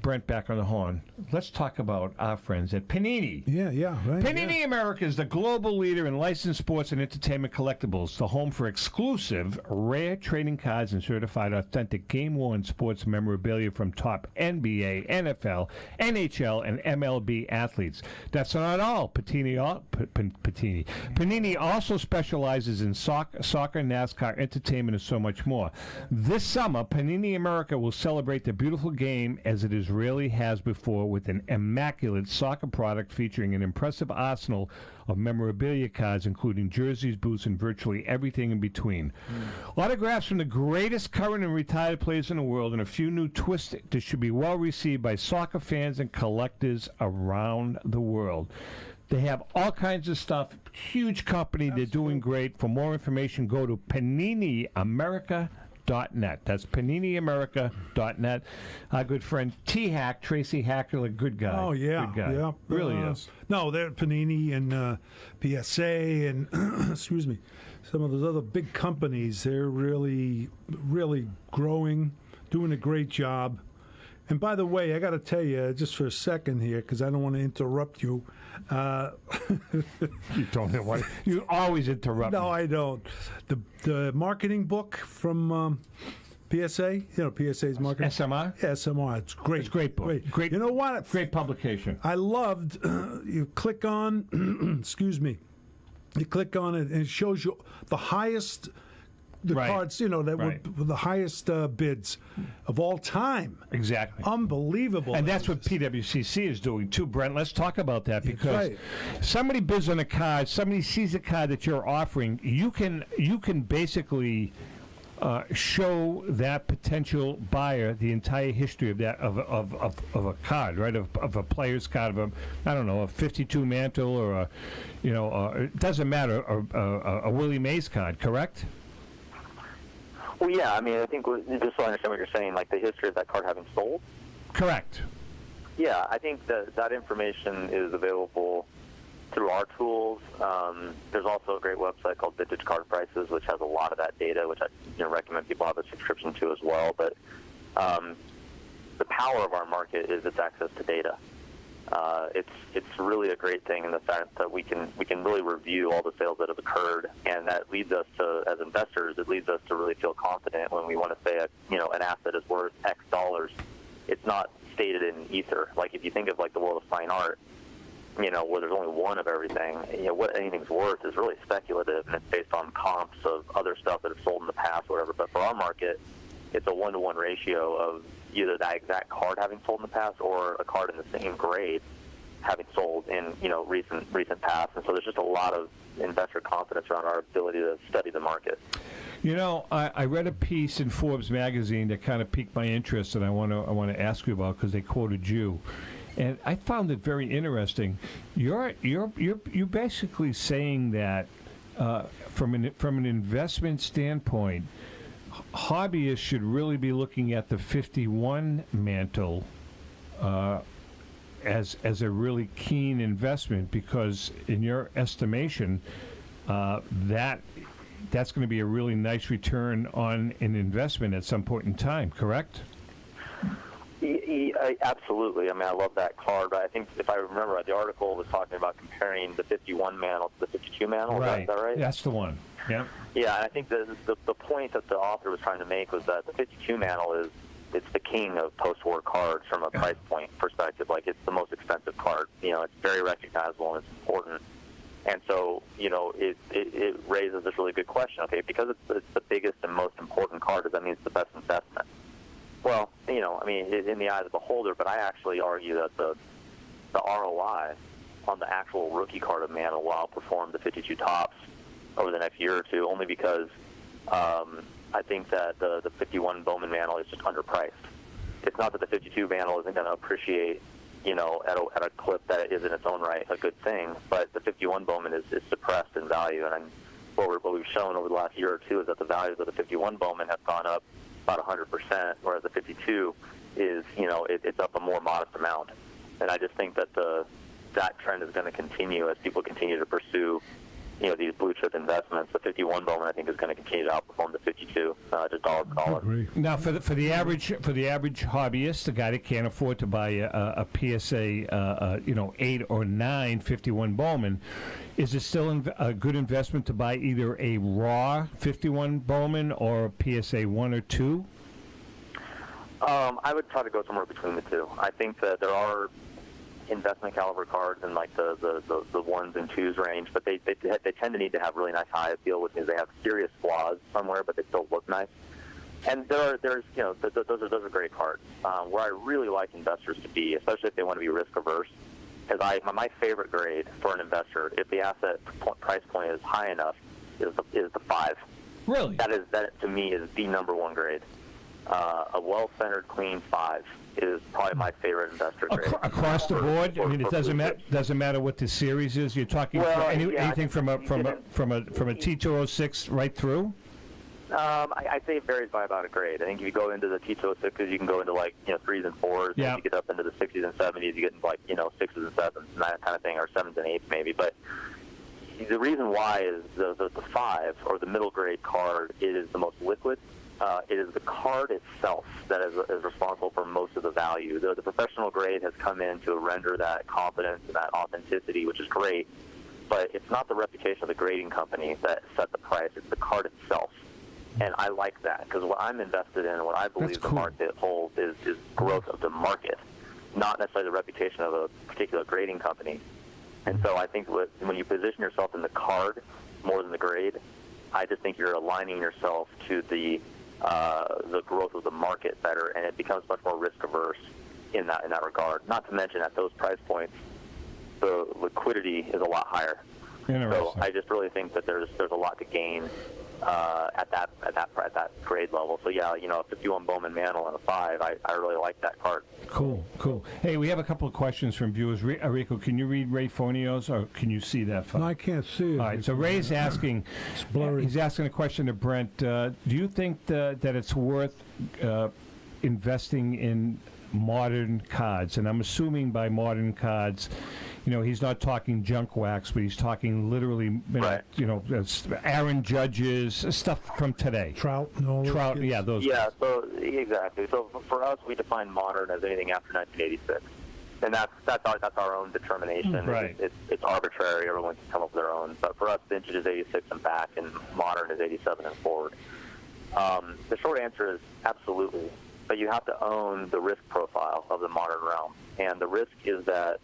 [SPEAKER 3] Brent back on the horn, let's talk about our friends at Panini.
[SPEAKER 2] Yeah, right.
[SPEAKER 3] Panini America is the global leader in licensed sports and entertainment collectibles, the home for exclusive, rare trading cards and certified authentic game-worn sports memorabilia from top NBA, NFL, NHL, and MLB athletes. That's not all. Panini also specializes in soccer, NASCAR, entertainment, and so much more. This summer, Panini America will celebrate the beautiful game as it really has before, with an immaculate soccer product featuring an impressive arsenal of memorabilia cards, including jerseys, boots, and virtually everything in between. Autographs from the greatest current and retired players in the world, and a few new twists that should be well received by soccer fans and collectors around the world. They have all kinds of stuff. Huge company. They're doing great. For more information, go to PaniniAmerica.com. PaniniAmerica.net. That's PaniniAmerica.net. Our good friend T-Hack, Tracy Hacker, a good guy.
[SPEAKER 2] Oh, yeah.
[SPEAKER 3] Good guy.
[SPEAKER 2] Yeah.
[SPEAKER 3] Really is.
[SPEAKER 2] No, they're Panini and PSA and, excuse me, some of those other big companies. They're really, really growing, doing a great job. And by the way, I got to tell you, just for a second here, because I don't want to interrupt you.
[SPEAKER 3] You don't know what. You always interrupt
[SPEAKER 2] No,
[SPEAKER 3] me.
[SPEAKER 2] I don't. The marketing book from PSA, PSA's marketing.
[SPEAKER 3] SMR?
[SPEAKER 2] Yeah, SMR. It's great.
[SPEAKER 3] It's a great book. Great.
[SPEAKER 2] You know what?
[SPEAKER 3] Great publication.
[SPEAKER 2] I loved, you click on, excuse me, you click on it and it shows you the highest,
[SPEAKER 3] Right.
[SPEAKER 2] cards, that
[SPEAKER 3] Right.
[SPEAKER 2] were the highest bids of all time.
[SPEAKER 3] Exactly.
[SPEAKER 2] Unbelievable.
[SPEAKER 3] And that's what PWCC is doing too, Brent. Let's talk about that because
[SPEAKER 2] right.
[SPEAKER 3] somebody bids on a card, somebody sees a card that you're offering. You can basically show that potential buyer the entire history of that of a card, right? Of a player's card, of a 52 mantle or it doesn't matter, a Willie Mays card, correct?
[SPEAKER 5] Well, yeah, I mean, I think just so I understand what you're saying, like the history of that card having sold.
[SPEAKER 3] Correct.
[SPEAKER 5] Yeah, I think that information is available through our tools. There's also a great website called Vintage Card Prices, which has a lot of that data, which I recommend people have a subscription to as well. But the power of our market is its access to data. It's really a great thing in the fact that we can really review all the sales that have occurred, and that leads us to, as investors, it leads us to really feel confident when we want to say an asset is worth X dollars. It's not stated in ether. Like if you think of like the world of fine art, where there's only one of everything, what anything's worth is really speculative, and it's based on comps of other stuff that have sold in the past or whatever. But for our market, it's a 1-to-1 ratio of either that exact card having sold in the past or a card in the same grade having sold in recent past. And so there's just a lot of investor confidence around our ability to study the market.
[SPEAKER 3] I read a piece in Forbes magazine that kind of piqued my interest, and I want to ask you about because they quoted you, and I found it very interesting. You're basically saying that from an investment standpoint, hobbyists should really be looking at the 51 mantle as a really keen investment, because in your estimation, that's going to be a really nice return on an investment at some point in time, correct?
[SPEAKER 5] Absolutely. I mean, I love that card, but I think if I remember right, the article was talking about comparing the 51 mantle to the 52 mantle.
[SPEAKER 3] Right.
[SPEAKER 5] Is that right?
[SPEAKER 3] That's the one. Yeah.
[SPEAKER 5] Yeah, and I think the point that the author was trying to make was that the 52 mantle it's the king of post-war cards from a price point perspective. Like, it's the most expensive card. It's very recognizable and it's important. And so, it raises this really good question. Okay, because it's the biggest and most important card, does that mean it's the best investment? Well, in the eye of the beholder, but I actually argue that the ROI on the actual rookie card of mantle will outperform the 52 tops over the next year or two, only because I think that the 51 Bowman mantle is just underpriced. It's not that the 52 mantle isn't going to appreciate, at a clip that is in its own right a good thing, but the 51 Bowman is suppressed in value, and what we've shown over the last year or two is that the values of the 51 Bowman have gone up about 100%, whereas the 52 is, it's up a more modest amount. And I just think that that trend is going to continue as people continue to pursue, these blue chip investments. The 51 Bowman, I think, is going to continue to outperform the 52, just dollar for dollar.
[SPEAKER 3] Now, for the average hobbyist, the guy that can't afford to buy a PSA, 8 or 9 51 Bowman, is it still a good investment to buy either a raw 51 Bowman or a PSA 1 or 2?
[SPEAKER 5] I would try to go somewhere between the two. I think that there are investment caliber cards in like the 1s and 2s range, but they tend to need to have really nice high appeal, which means they have serious flaws somewhere, but they still look nice. And those are great cards. Where I really like investors to be, especially if they want to be risk averse, is my favorite grade for an investor, if the asset price point is high enough, is the 5.
[SPEAKER 3] Really?
[SPEAKER 5] That to me is the number one grade. A well-centered, clean 5 is probably my favorite investor grade.
[SPEAKER 3] Across the board, I mean, it doesn't matter what the series is. You're talking anything from a T206 right through.
[SPEAKER 5] I'd say it varies by about a grade. I think if you go into the T206s, you can go into like 3s and 4s.
[SPEAKER 3] Yeah.
[SPEAKER 5] And if you get up into the 60s and 70s, you get into like 6s and 7s and that kind of thing, or 7s and 8s maybe. But the reason why is the 5 or the middle grade card, it is the most liquid. It is the card itself that is responsible for most of the value. The professional grade has come in to render that confidence and that authenticity, which is great. But it's not the reputation of the grading company that set the price. It's the card itself. And I like that because what I'm invested in and what I believe the market holds is growth of the market, not necessarily the reputation of a particular grading company. And so I think when you position yourself in the card more than the grade, I just think you're aligning yourself to the growth of the market better, and it becomes much more risk averse in that regard. Not to mention at those price points, the liquidity is a lot higher. So I just really think that there's a lot to gain at that grade level. So yeah, a 51 Bowman Mantle and a 5, I really like that card.
[SPEAKER 3] Cool. Hey, we have a couple of questions from viewers. Rico, can you read Ray Fonio's, or can you see that?
[SPEAKER 2] No, I can't see it.
[SPEAKER 3] All right, so Ray's asking,
[SPEAKER 2] it's blurry.
[SPEAKER 3] He's asking a question to Brent. Do you think that it's worth investing in modern cards? And I'm assuming by modern cards, he's not talking junk wax, but he's talking literally, Aaron Judge's stuff from today.
[SPEAKER 2] Trout,
[SPEAKER 3] yeah, those.
[SPEAKER 5] Yeah, so exactly. So for us, we define modern as anything after 1986, and that's our own determination.
[SPEAKER 3] Right.
[SPEAKER 5] It's arbitrary. Everyone can come up with their own. But for us, vintage is 86 and back, and modern is 87 and forward. The short answer is absolutely. But you have to own the risk profile of the modern realm, and the risk is that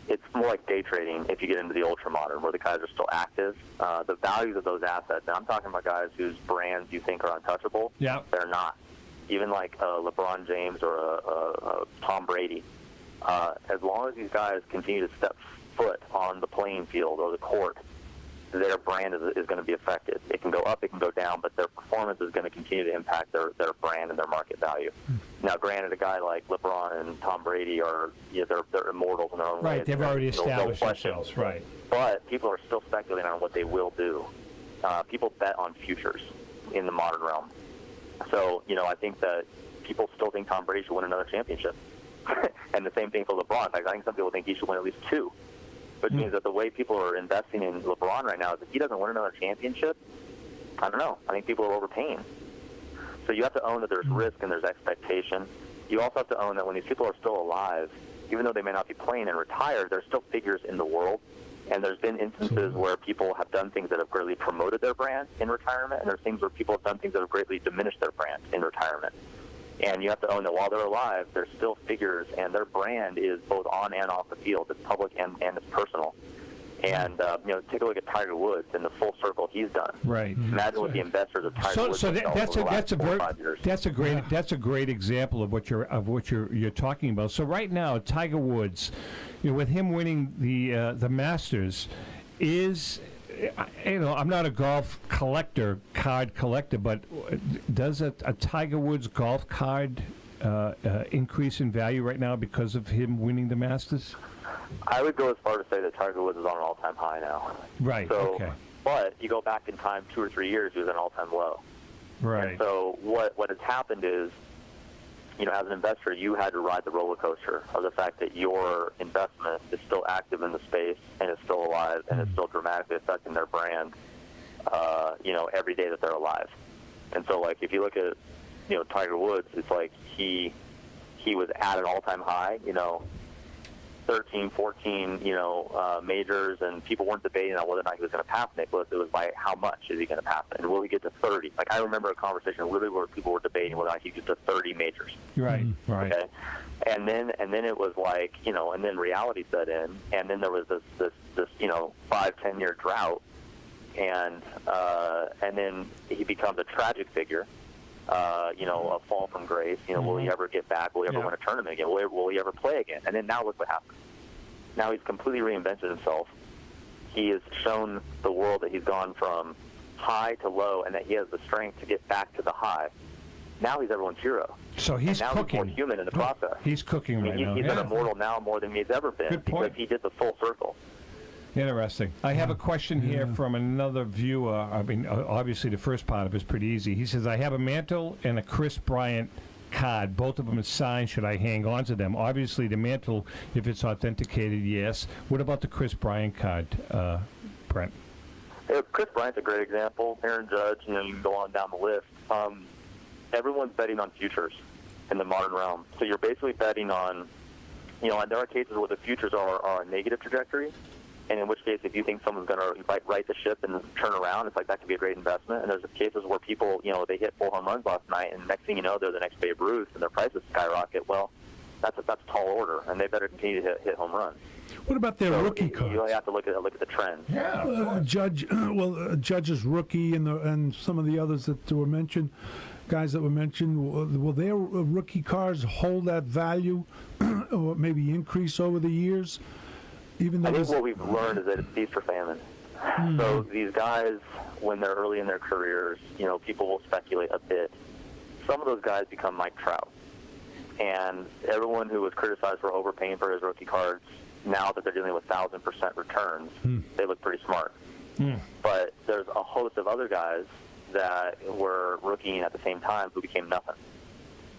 [SPEAKER 5] it's more like day trading if you get into the ultra modern, where the guys are still active. The values of those assets, and I'm talking about guys whose brands you think are untouchable, they're not. Even like LeBron James or a Tom Brady, as long as these guys continue to step foot on the playing field or the court, their brand is going to be affected. It can go up, it can go down, but their performance is going to continue to impact their brand and their market value. Now, granted, a guy like LeBron and Tom Brady are they're immortals in their own way.
[SPEAKER 3] Right, they've already established themselves, right.
[SPEAKER 5] But people are still speculating on what they will do. People bet on futures in the modern realm. So, I think that people still think Tom Brady should win another championship. And the same thing for LeBron. In fact, I think some people think he should win at least 2. Which means that the way people are investing in LeBron right now is if he doesn't win another championship, I don't know. I think people are overpaying. So you have to own that there's risk and there's expectation. You also have to own that when these people are still alive, even though they may not be playing and retired, they're still figures in the world. And there's been instances where people have done things that have greatly promoted their brand in retirement, and there's things where people have done things that have greatly diminished their brand in retirement. And you have to own that while they're alive, they're still figures, and their brand is both on and off the field. It's public and it's personal. And take a look at Tiger Woods and the full circle he's done.
[SPEAKER 3] Right.
[SPEAKER 5] Imagine what the investors of Tiger Woods.
[SPEAKER 3] So that's a great example of what you're talking about. So right now, Tiger Woods, with him winning the Masters, is. I'm not a golf card collector, but does a Tiger Woods golf card increase in value right now because of him winning the Masters?
[SPEAKER 5] I would go as far to say that Tiger Woods is on an all-time high now.
[SPEAKER 3] Right,
[SPEAKER 5] so,
[SPEAKER 3] okay.
[SPEAKER 5] But you go back in time 2 or 3 years, he was at an all-time low.
[SPEAKER 3] Right.
[SPEAKER 5] And so what has happened is, as an investor, you had to ride the roller coaster of the fact that your investment is still active in the space and is still alive and is still dramatically affecting their brand, every day that they're alive. And so, like, if you look at, Tiger Woods, it's like he was at an all-time high, 13, 14, majors, and people weren't debating on whether or not he was going to pass Nicklaus. It was by how much is he going to pass it, and will he get to 30? Like, I remember a conversation literally where people were debating whether or not he could get to 30 majors.
[SPEAKER 3] Right, right.
[SPEAKER 5] Okay? And then it was like, and then reality set in, and then there was this 5-10 year drought, and then he becomes a tragic figure. A fall from grace. Will he ever get back? Will he ever win a tournament again? Will he ever play again? And then now look what happened. Now he's completely reinvented himself. He has shown the world that he's gone from high to low, and that he has the strength to get back to the high. Now he's everyone's hero.
[SPEAKER 3] So he's
[SPEAKER 5] and now
[SPEAKER 3] cooking.
[SPEAKER 5] He's more human in the process.
[SPEAKER 3] He's cooking right now.
[SPEAKER 5] He's an immortal now more than he's ever been.
[SPEAKER 3] Good point.
[SPEAKER 5] Because he did the full circle.
[SPEAKER 3] Interesting. I have a question here from another viewer. I mean, obviously the first part of it is pretty easy. He says, I have a mantle and a Chris Bryant card. Both of them are signed. Should I hang on to them? Obviously, the mantle, if it's authenticated, yes. What about the Chris Bryant card, Brent?
[SPEAKER 5] Yeah, Chris Bryant's a great example. Aaron Judge, you can go on down the list. Everyone's betting on futures in the modern realm. So you're basically betting on, and there are cases where the futures are a negative trajectory. And in which case, if you think someone's going to right the ship and turn around, it's like that could be a great investment. And there's cases where people, they hit 4 home runs last night, and next thing you know, they're the next Babe Ruth, and their prices skyrocket. Well, that's a tall order, and they better continue to hit home runs.
[SPEAKER 2] What about their rookie cards?
[SPEAKER 5] You really have to look at the trends.
[SPEAKER 2] Yeah, Judge's rookie and some of the others that were mentioned, guys that were mentioned, will their rookie cards hold that value or maybe increase over the years? Even though
[SPEAKER 5] I think what we've learned is that it's feast or famine. So these guys, when they're early in their careers, people will speculate a bit. Some of those guys become Mike Trout. And everyone who was criticized for overpaying for his rookie cards, now that they're dealing with 1,000% returns, they look pretty smart. But there's a host of other guys that were rookieing at the same time who became nothing.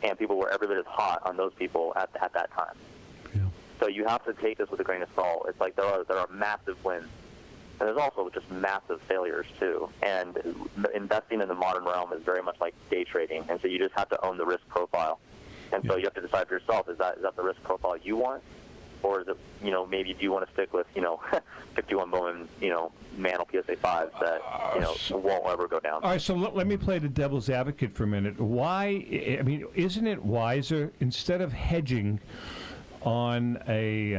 [SPEAKER 5] And people were every bit as hot on those people at that time. So you have to take this with a grain of salt. It's like there are massive wins, and there's also just massive failures too. And investing in the modern realm is very much like day trading, and so you just have to own the risk profile. And so you have to decide for yourself: is that the risk profile you want, or is it maybe do you want to stick with 51 Bowman Mantle PSA 5s that won't ever go down.
[SPEAKER 3] All right, so let me play the devil's advocate for a minute. Why? I mean, isn't it wiser instead of hedging on a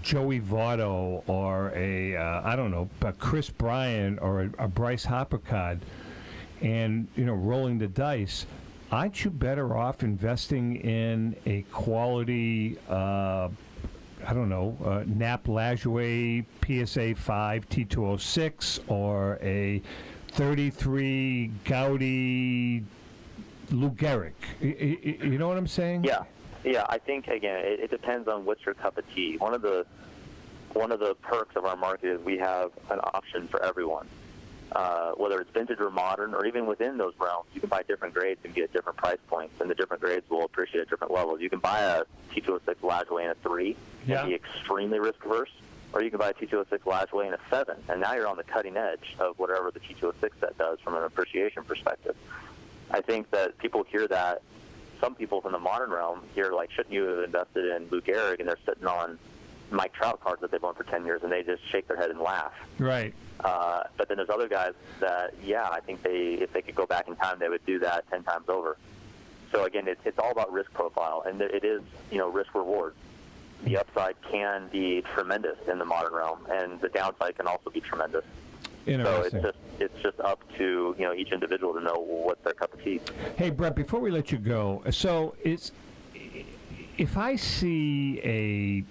[SPEAKER 3] Joey Votto or a Chris Bryant or a Bryce Harper card, and rolling the dice? Aren't you better off investing in a quality, Nap Lajoie PSA 5 T206 or a 33 Gaudy Lou Gehrig? You know what I'm saying?
[SPEAKER 5] Yeah, I think again it depends on what's your cup of tea. One of the perks of our market is we have an option for everyone, whether it's vintage or modern, or even within those realms, you can buy different grades and get different price points, and the different grades will appreciate at different levels. You can buy a T206 Lajoie in a 3 and be extremely risk averse, or you can buy a T206 Lajoie in a 7, and now you're on the cutting edge of whatever the T206 set does from an appreciation perspective. I think that people hear that. Some people from the modern realm hear, like, shouldn't you have invested in Lou Gehrig, and they're sitting on Mike Trout cards that they've owned for 10 years, and they just shake their head and laugh.
[SPEAKER 3] Right.
[SPEAKER 5] But then there's other guys that, I think if they could go back in time, they would do that 10 times over. So, again, it's all about risk profile, and it is, risk-reward. The upside can be tremendous in the modern realm, and the downside can also be tremendous. So it's just up to each individual to know what's their cup of tea.
[SPEAKER 3] Hey, Brent, before we let you go, so if I see I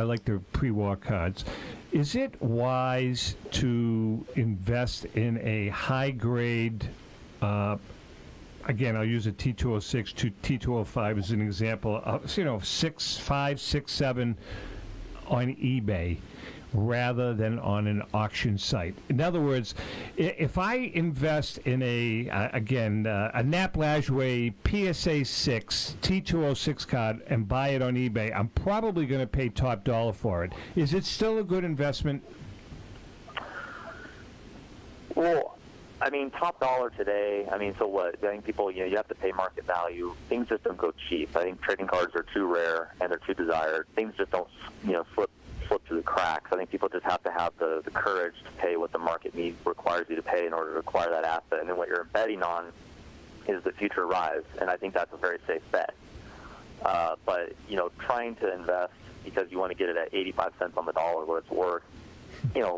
[SPEAKER 3] like the pre-war cards. Is it wise to invest in a high-grade? Again, I'll use a T206 to T205 as an example. 6, 5, 6, 7 on eBay, rather than on an auction site. In other words, if I invest in a Nap Lajoie PSA 6 T206 card and buy it on eBay, I'm probably going to pay top dollar for it. Is it still a good investment?
[SPEAKER 5] Well, I mean, top dollar today, so what? I think people, you have to pay market value. Things just don't go cheap. I think trading cards are too rare and they're too desired. Things just don't, slip through the cracks. I think people just have to have the courage to pay what the market requires you to pay in order to acquire that asset. And then what you're betting on is the future rise, and I think that's a very safe bet. But trying to invest because you want to get it at 85 cents on the dollar what it's worth,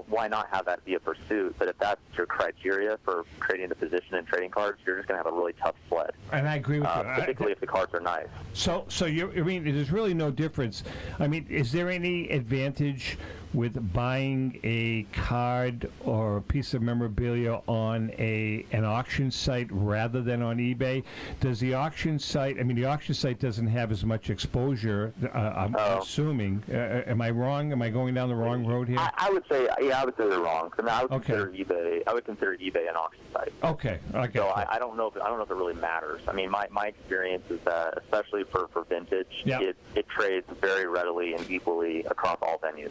[SPEAKER 5] why not have that be a pursuit? But if that's your criteria for creating the position in trading cards, you're just going to have a really tough sled.
[SPEAKER 3] And I agree with you.
[SPEAKER 5] Particularly if the cards are nice.
[SPEAKER 3] So there's really no difference. I mean, is there any advantage with buying a card or a piece of memorabilia on an auction site rather than on eBay? Does the auction site, the auction site doesn't have as much exposure, I'm assuming. Am I wrong? Am I going down the wrong road here?
[SPEAKER 5] I would say they're wrong. I would consider eBay an auction site.
[SPEAKER 3] Okay.
[SPEAKER 5] So I don't know if it really matters. My experience is that, especially for vintage, it trades very readily and equally across all venues.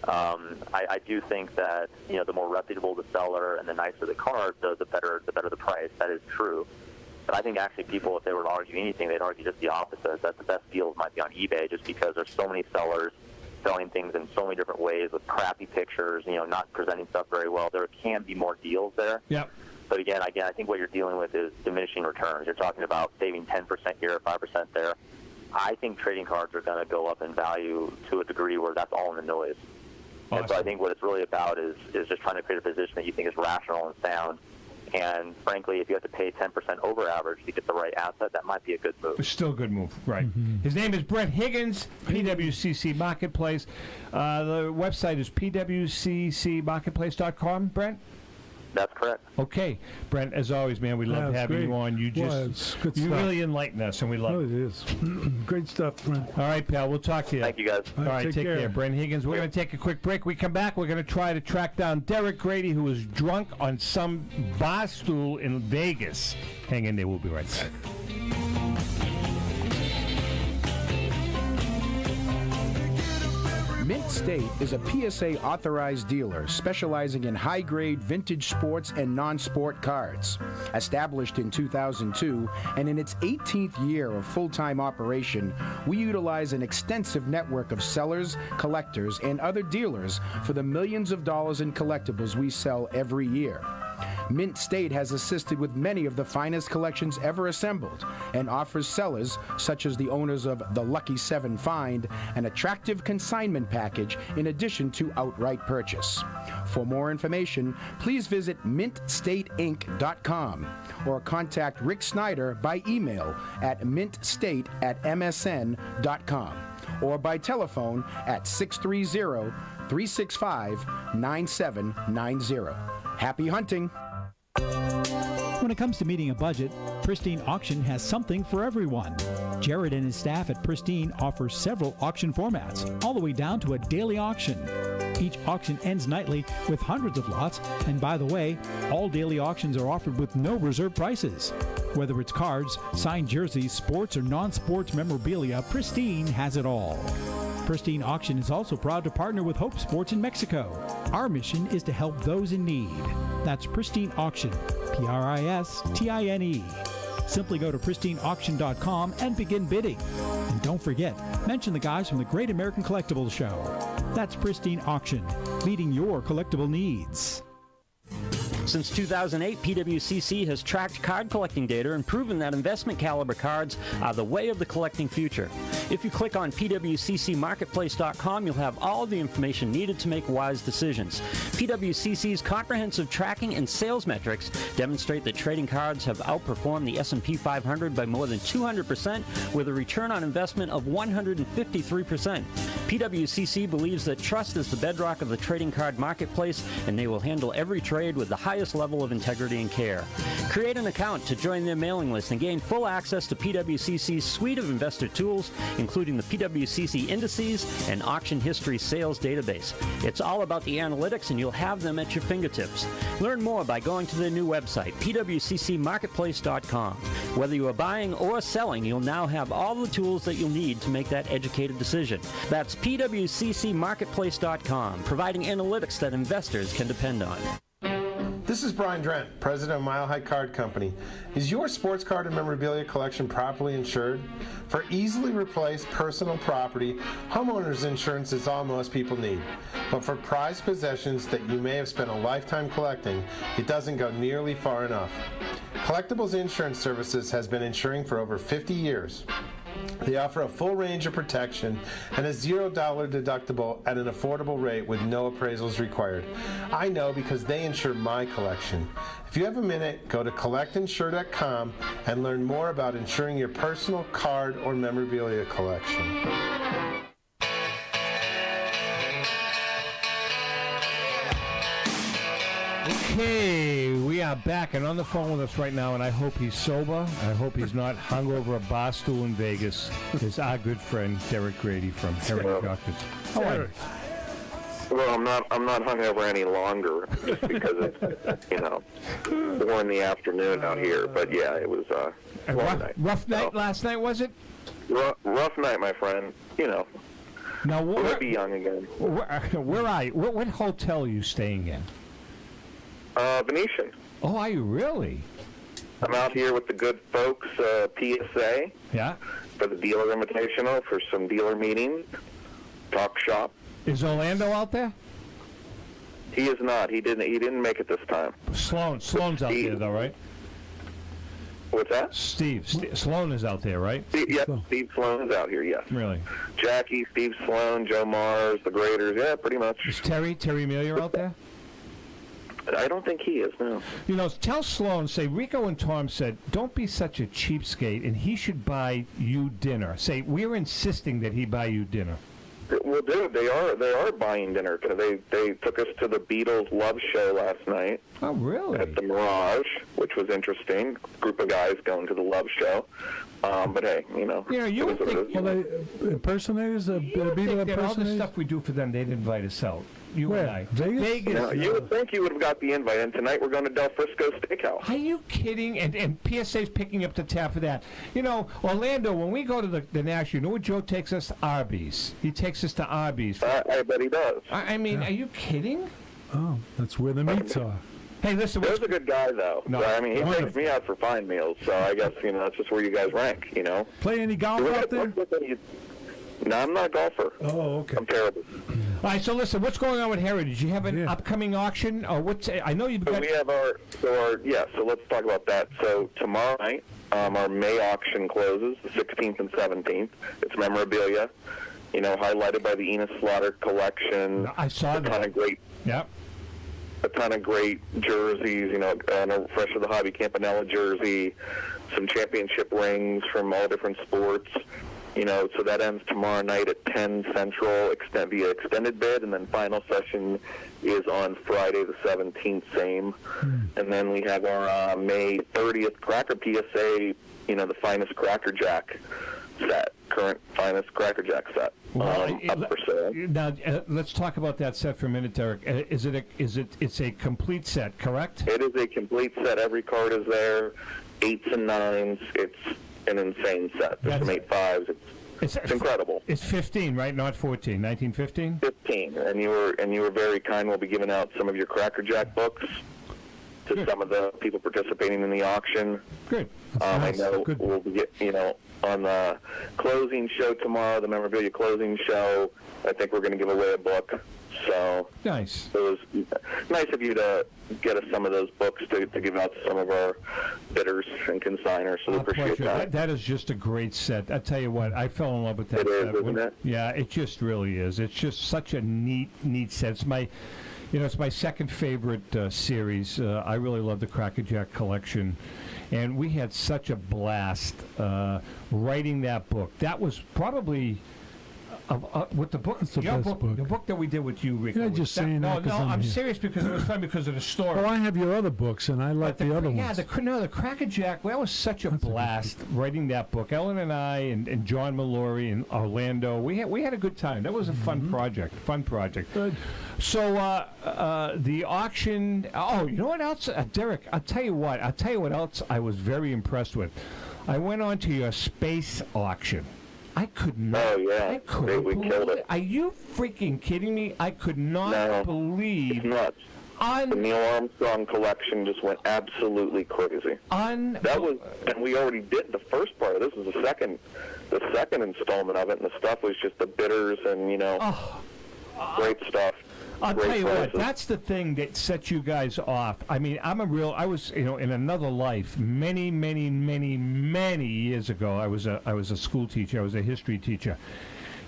[SPEAKER 5] I do think that the more reputable the seller and the nicer the card, the better the price. That is true. But I think actually people, if they were to argue anything, they'd argue just the opposite. That the best deals might be on eBay, just because there's so many sellers selling things in so many different ways with crappy pictures, not presenting stuff very well. There can be more deals there.
[SPEAKER 3] Yep.
[SPEAKER 5] But again, I think what you're dealing with is diminishing returns. You're talking about saving 10% here, 5% there. I think trading cards are going to go up in value to a degree where that's all in the noise. Awesome. And so I think what it's really about is just trying to create a position that you think is rational and sound. And frankly, if you have to pay 10% over average to get the right asset, that might be a good move.
[SPEAKER 3] It's still a good move, right. Mm-hmm. His name is Brent Huigens, PWCC Marketplace. The website is pwccmarketplace.com, Brent?
[SPEAKER 5] That's correct.
[SPEAKER 3] Okay. Brent, as always, man, we love having you on. You really enlighten us, and we love it.
[SPEAKER 2] It is. Great stuff, Brent.
[SPEAKER 3] All right, pal. We'll talk to you.
[SPEAKER 5] Thank you, guys.
[SPEAKER 3] All right, take care. Brent Huigens. We're going to take a quick break. We come back. We're going to try to track down Derek Grady, who was drunk on some bar stool in Vegas. Hang in there. We'll be right back.
[SPEAKER 10] Mint State is a PSA authorized dealer specializing in high-grade vintage sports and non-sport cards. Established in 2002 and in its 18th year of full-time operation, we utilize an extensive network of sellers, collectors, and other dealers for the millions of dollars in collectibles we sell every year. Mint State has assisted with many of the finest collections ever assembled and offers sellers, such as the owners of the Lucky 7 Find, an attractive consignment package in addition to outright purchase. For more information, please visit mintstateinc.com or contact Rick Snyder by email at mintstate@msn.com or by telephone at 630-365-9790. Happy hunting!
[SPEAKER 11] When it comes to meeting a budget, Pristine Auction has something for everyone. Jared and his staff at Pristine offer several auction formats, all the way down to a daily auction. Each auction ends nightly with hundreds of lots, and by the way, all daily auctions are offered with no reserve prices. Whether it's cards, signed jerseys, sports, or non-sports memorabilia, Pristine has it all. Pristine Auction is also proud to partner with Hope Sports in Mexico. Our mission is to help those in need. That's Pristine Auction, Pristine. Simply go to pristineauction.com and begin bidding. And don't forget, mention the guys from the Great American Collectibles Show. That's Pristine Auction, meeting your collectible needs.
[SPEAKER 4] Since 2008, PWCC has tracked card collecting data and proven that investment caliber cards are the way of the collecting future. If you click on PWCCmarketplace.com, you'll have all the information needed to make wise decisions. PWCC's comprehensive tracking and sales metrics demonstrate that trading cards have outperformed the S&P 500 by more than 200%, with a return on investment of 153%. PWCC believes that trust is the bedrock of the trading card marketplace, and they will handle every trade with the highest level of integrity and care. Create an account to join their mailing list and gain full access to PWCC's suite of investor tools, including the PWCC indices and auction history sales database. It's all about the analytics, and you'll have them at your fingertips. Learn more by going to their new website, pwccmarketplace.com. Whether you are buying or selling, you'll now have all the tools that you'll need to make that educated decision. That's pwccmarketplace.com, providing analytics that investors can depend on.
[SPEAKER 12] This is Brian Drent, president of Mile High Card Company. Is your sports card and memorabilia collection properly insured? For easily replaced personal property, homeowners insurance is all most people need. But for prized possessions that you may have spent a lifetime collecting, it doesn't go nearly far enough. Collectibles Insurance Services has been insuring for over 50 years. They offer a full range of protection and a $0 deductible at an affordable rate with no appraisals required. I know because they insure my collection. If you have a minute, go to collectinsure.com and learn more about insuring your personal card or memorabilia collection.
[SPEAKER 3] Okay, we are back, and on the phone with us right now, and I hope he's sober. I hope he's not hung over a bar stool in Vegas, is our good friend Derek Grady from Heritage Auctions. How are you?
[SPEAKER 13] Well, I'm not hungover any longer, just because it's 4 in the afternoon out here. But yeah, it was a long night.
[SPEAKER 3] Rough night last night, was it?
[SPEAKER 13] Rough night, my friend.
[SPEAKER 3] Now
[SPEAKER 13] we'll be young again.
[SPEAKER 3] Where are you? What hotel are you staying in?
[SPEAKER 13] Venetian.
[SPEAKER 3] Oh, are you really?
[SPEAKER 13] I'm out here with the good folks, PSA.
[SPEAKER 3] Yeah.
[SPEAKER 13] For the dealer invitational, for some dealer meetings, talk shop.
[SPEAKER 3] Is Orlando out there?
[SPEAKER 13] He is not. He didn't make it this time.
[SPEAKER 3] Sloan's out there, though, right?
[SPEAKER 13] What's that?
[SPEAKER 3] Steve Sloan is out there, right?
[SPEAKER 13] Steve Sloan is out here, yes.
[SPEAKER 3] Really?
[SPEAKER 13] Jackie, Steve Sloan, Joe Mars, the Graders, yeah, pretty much.
[SPEAKER 3] Is Terry Amelia out there?
[SPEAKER 13] I don't think he is, no.
[SPEAKER 3] Tell Sloan, say, Rico and Tom said, don't be such a cheapskate, and he should buy you dinner. Say, we're insisting that he buy you dinner.
[SPEAKER 13] Well, dude, they are buying dinner. They took us to the Beatles Love Show last night.
[SPEAKER 3] Oh, really?
[SPEAKER 13] At the Mirage, which was interesting. Group of guys going to the Love Show. But hey,
[SPEAKER 3] you would think.
[SPEAKER 2] Well, they impersonators, Beatle
[SPEAKER 3] that all the
[SPEAKER 2] impersonators.
[SPEAKER 3] stuff we do for them, they'd invite us out. You
[SPEAKER 2] Where?
[SPEAKER 3] and I.
[SPEAKER 2] Vegas?
[SPEAKER 13] No, you would think you would have got the invite, and tonight we're going to Del Frisco Steakhouse.
[SPEAKER 3] Are you kidding? And PSA's picking up the tab for that. Orlando, when we go to the National, you know what Joe takes us? Arby's. He takes us to Arby's.
[SPEAKER 13] I bet he does.
[SPEAKER 3] I mean, are you kidding?
[SPEAKER 2] Oh, that's where the meats are.
[SPEAKER 3] Hey, listen.
[SPEAKER 13] He's a good guy, though.
[SPEAKER 3] No,
[SPEAKER 13] so, he takes me out for fine meals, so I guess, that's just where you guys rank,
[SPEAKER 2] Play any golf out there?
[SPEAKER 13] No, I'm not a golfer.
[SPEAKER 2] Oh, okay.
[SPEAKER 13] I'm terrible.
[SPEAKER 3] All right, so listen, what's going on with Heritage? You have an upcoming auction, or what's? I know you've got.
[SPEAKER 13] So we have so let's talk about that. So tomorrow night, our May auction closes, the 16th and 17th. It's memorabilia, highlighted by the Enos Slaughter collection.
[SPEAKER 3] I saw that.
[SPEAKER 13] A ton of great.
[SPEAKER 3] Yep.
[SPEAKER 13] A ton of great jerseys, a Fresh of the Hobby Campanella jersey, some championship rings from all different sports. So that ends tomorrow night at 10 Central via extended bid, and then final session is on Friday the 17th, same. And then we have our May 30th Cracker PSA, the finest Cracker Jack set, current finest Cracker Jack set, up for sale.
[SPEAKER 3] Now, let's talk about that set for a minute, Derek. It's a complete set, correct?
[SPEAKER 13] It is a complete set. Every card is there, 8s and 9s. It's an insane set. There's some 8.5s. It's incredible.
[SPEAKER 3] It's 15, right? Not 14. 1915?
[SPEAKER 13] 15. And you were very kind. We'll be giving out some of your Cracker Jack books to some of the people participating in the auction.
[SPEAKER 3] Good.
[SPEAKER 13] I know we'll be on the closing show tomorrow, the memorabilia closing show. I think we're going to give away a book. So
[SPEAKER 3] nice.
[SPEAKER 13] It was nice of you to get us some of those books to give out to some of our bidders and consigners. So we appreciate that.
[SPEAKER 3] That is just a great set. I tell you what, I fell in love with that set.
[SPEAKER 13] It is, isn't it?
[SPEAKER 3] Yeah, it just really is. It's just such a neat set. It's my, it's my second favorite series. I really love the Cracker Jack collection. And we had such a blast writing that book. That was probably with the book.
[SPEAKER 2] It's the best book.
[SPEAKER 3] The book that we did with you, Rico.
[SPEAKER 2] You're just saying that.
[SPEAKER 3] No, I'm
[SPEAKER 2] here.
[SPEAKER 3] serious because it was fun because of the story.
[SPEAKER 2] Well, I have your other books, and I like the other ones.
[SPEAKER 3] Yeah, the Cracker Jack. That was such a blast writing that book. Ellen and I and John Mallory and Orlando. We had a good time. That was a fun project.
[SPEAKER 2] Good.
[SPEAKER 3] So the auction. Oh, you know what else, Derek? I'll tell you what else I was very impressed with. I went on to your space auction. I could not.
[SPEAKER 13] Oh, yeah.
[SPEAKER 3] I couldn't
[SPEAKER 13] We
[SPEAKER 3] believe
[SPEAKER 13] killed it.
[SPEAKER 3] Are you freaking kidding me? I could not believe.
[SPEAKER 13] It's nuts. The Neil Armstrong collection just went absolutely crazy. That was, and we already did the first part. This is the second installment of it, and the stuff was just the bidders and great stuff.
[SPEAKER 3] I'll
[SPEAKER 13] Great
[SPEAKER 3] tell you
[SPEAKER 13] prices.
[SPEAKER 3] what, that's the thing that sets you guys off. I mean, I was, in another life, many, many, many, many years ago, I was a school teacher. I was a history teacher.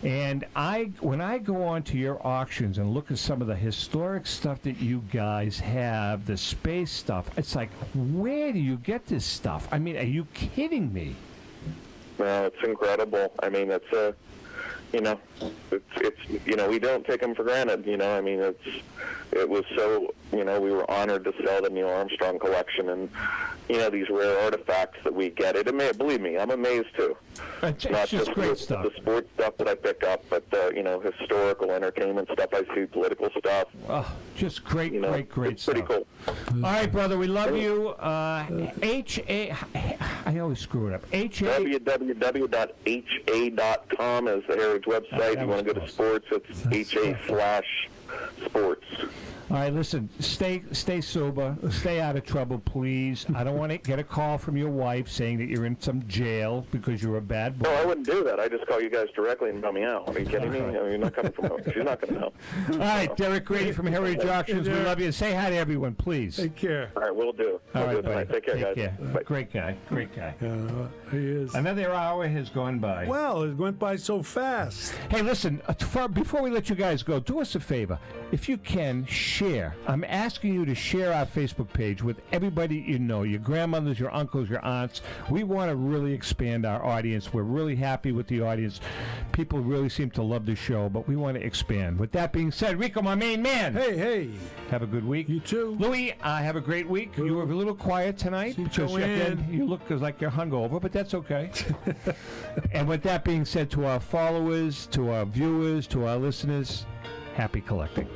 [SPEAKER 3] And when I go on to your auctions and look at some of the historic stuff that you guys have, the space stuff, it's like, where do you get this stuff? I mean, are you kidding me?
[SPEAKER 13] No, it's incredible. I mean, it's you know, it's you know, we don't take them for granted. You know, I mean, it was so, you know, we were honored to sell the Neil Armstrong collection, and you know, these rare artifacts that we get. Believe me, I'm amazed too.
[SPEAKER 3] It's
[SPEAKER 13] Not
[SPEAKER 3] just great stuff.
[SPEAKER 13] The sports stuff that I pick up, but the, you know, historical entertainment stuff I see, political stuff.
[SPEAKER 3] Oh, just great,
[SPEAKER 13] You know,
[SPEAKER 3] great
[SPEAKER 13] it's
[SPEAKER 3] stuff.
[SPEAKER 13] pretty cool.
[SPEAKER 3] All right, brother, we love you. I always screw it up.
[SPEAKER 13] www.ha.com is the Heritage website. You want to go to sports, it's HA/sports.
[SPEAKER 3] All right, listen, stay sober, stay out of trouble, please. I don't want to get a call from your wife saying that you're in some jail because you're a bad boy.
[SPEAKER 13] No, I wouldn't do that. I just call you guys directly and bail me out. Are you kidding me? I mean, you're not coming from home. She's not going to know.
[SPEAKER 3] All right, Derek Grady from Heritage Auctions. We love you. Say hi to everyone, please.
[SPEAKER 2] Take care.
[SPEAKER 13] All right, we'll do.
[SPEAKER 3] All right,
[SPEAKER 13] do
[SPEAKER 3] buddy.
[SPEAKER 13] Take care, guys. Bye.
[SPEAKER 3] Great guy.
[SPEAKER 2] He is.
[SPEAKER 3] Another hour has gone by.
[SPEAKER 2] Well, it went by so fast.
[SPEAKER 3] Hey, listen, before we let you guys go, do us a favor. If you can, share. I'm asking you to share our Facebook page with everybody you know, your grandmothers, your uncles, your aunts. We want to really expand our audience. We're really happy with the audience. People really seem to love the show, but we want to expand. With that being said, Rico, my main man.
[SPEAKER 2] Hey.
[SPEAKER 3] Have a good week.
[SPEAKER 2] You too.
[SPEAKER 3] Louis, have a great week. You were a little quiet tonight because you look like you're hungover, but that's okay. And with that being said, to our followers, to our viewers, to our listeners, happy collecting.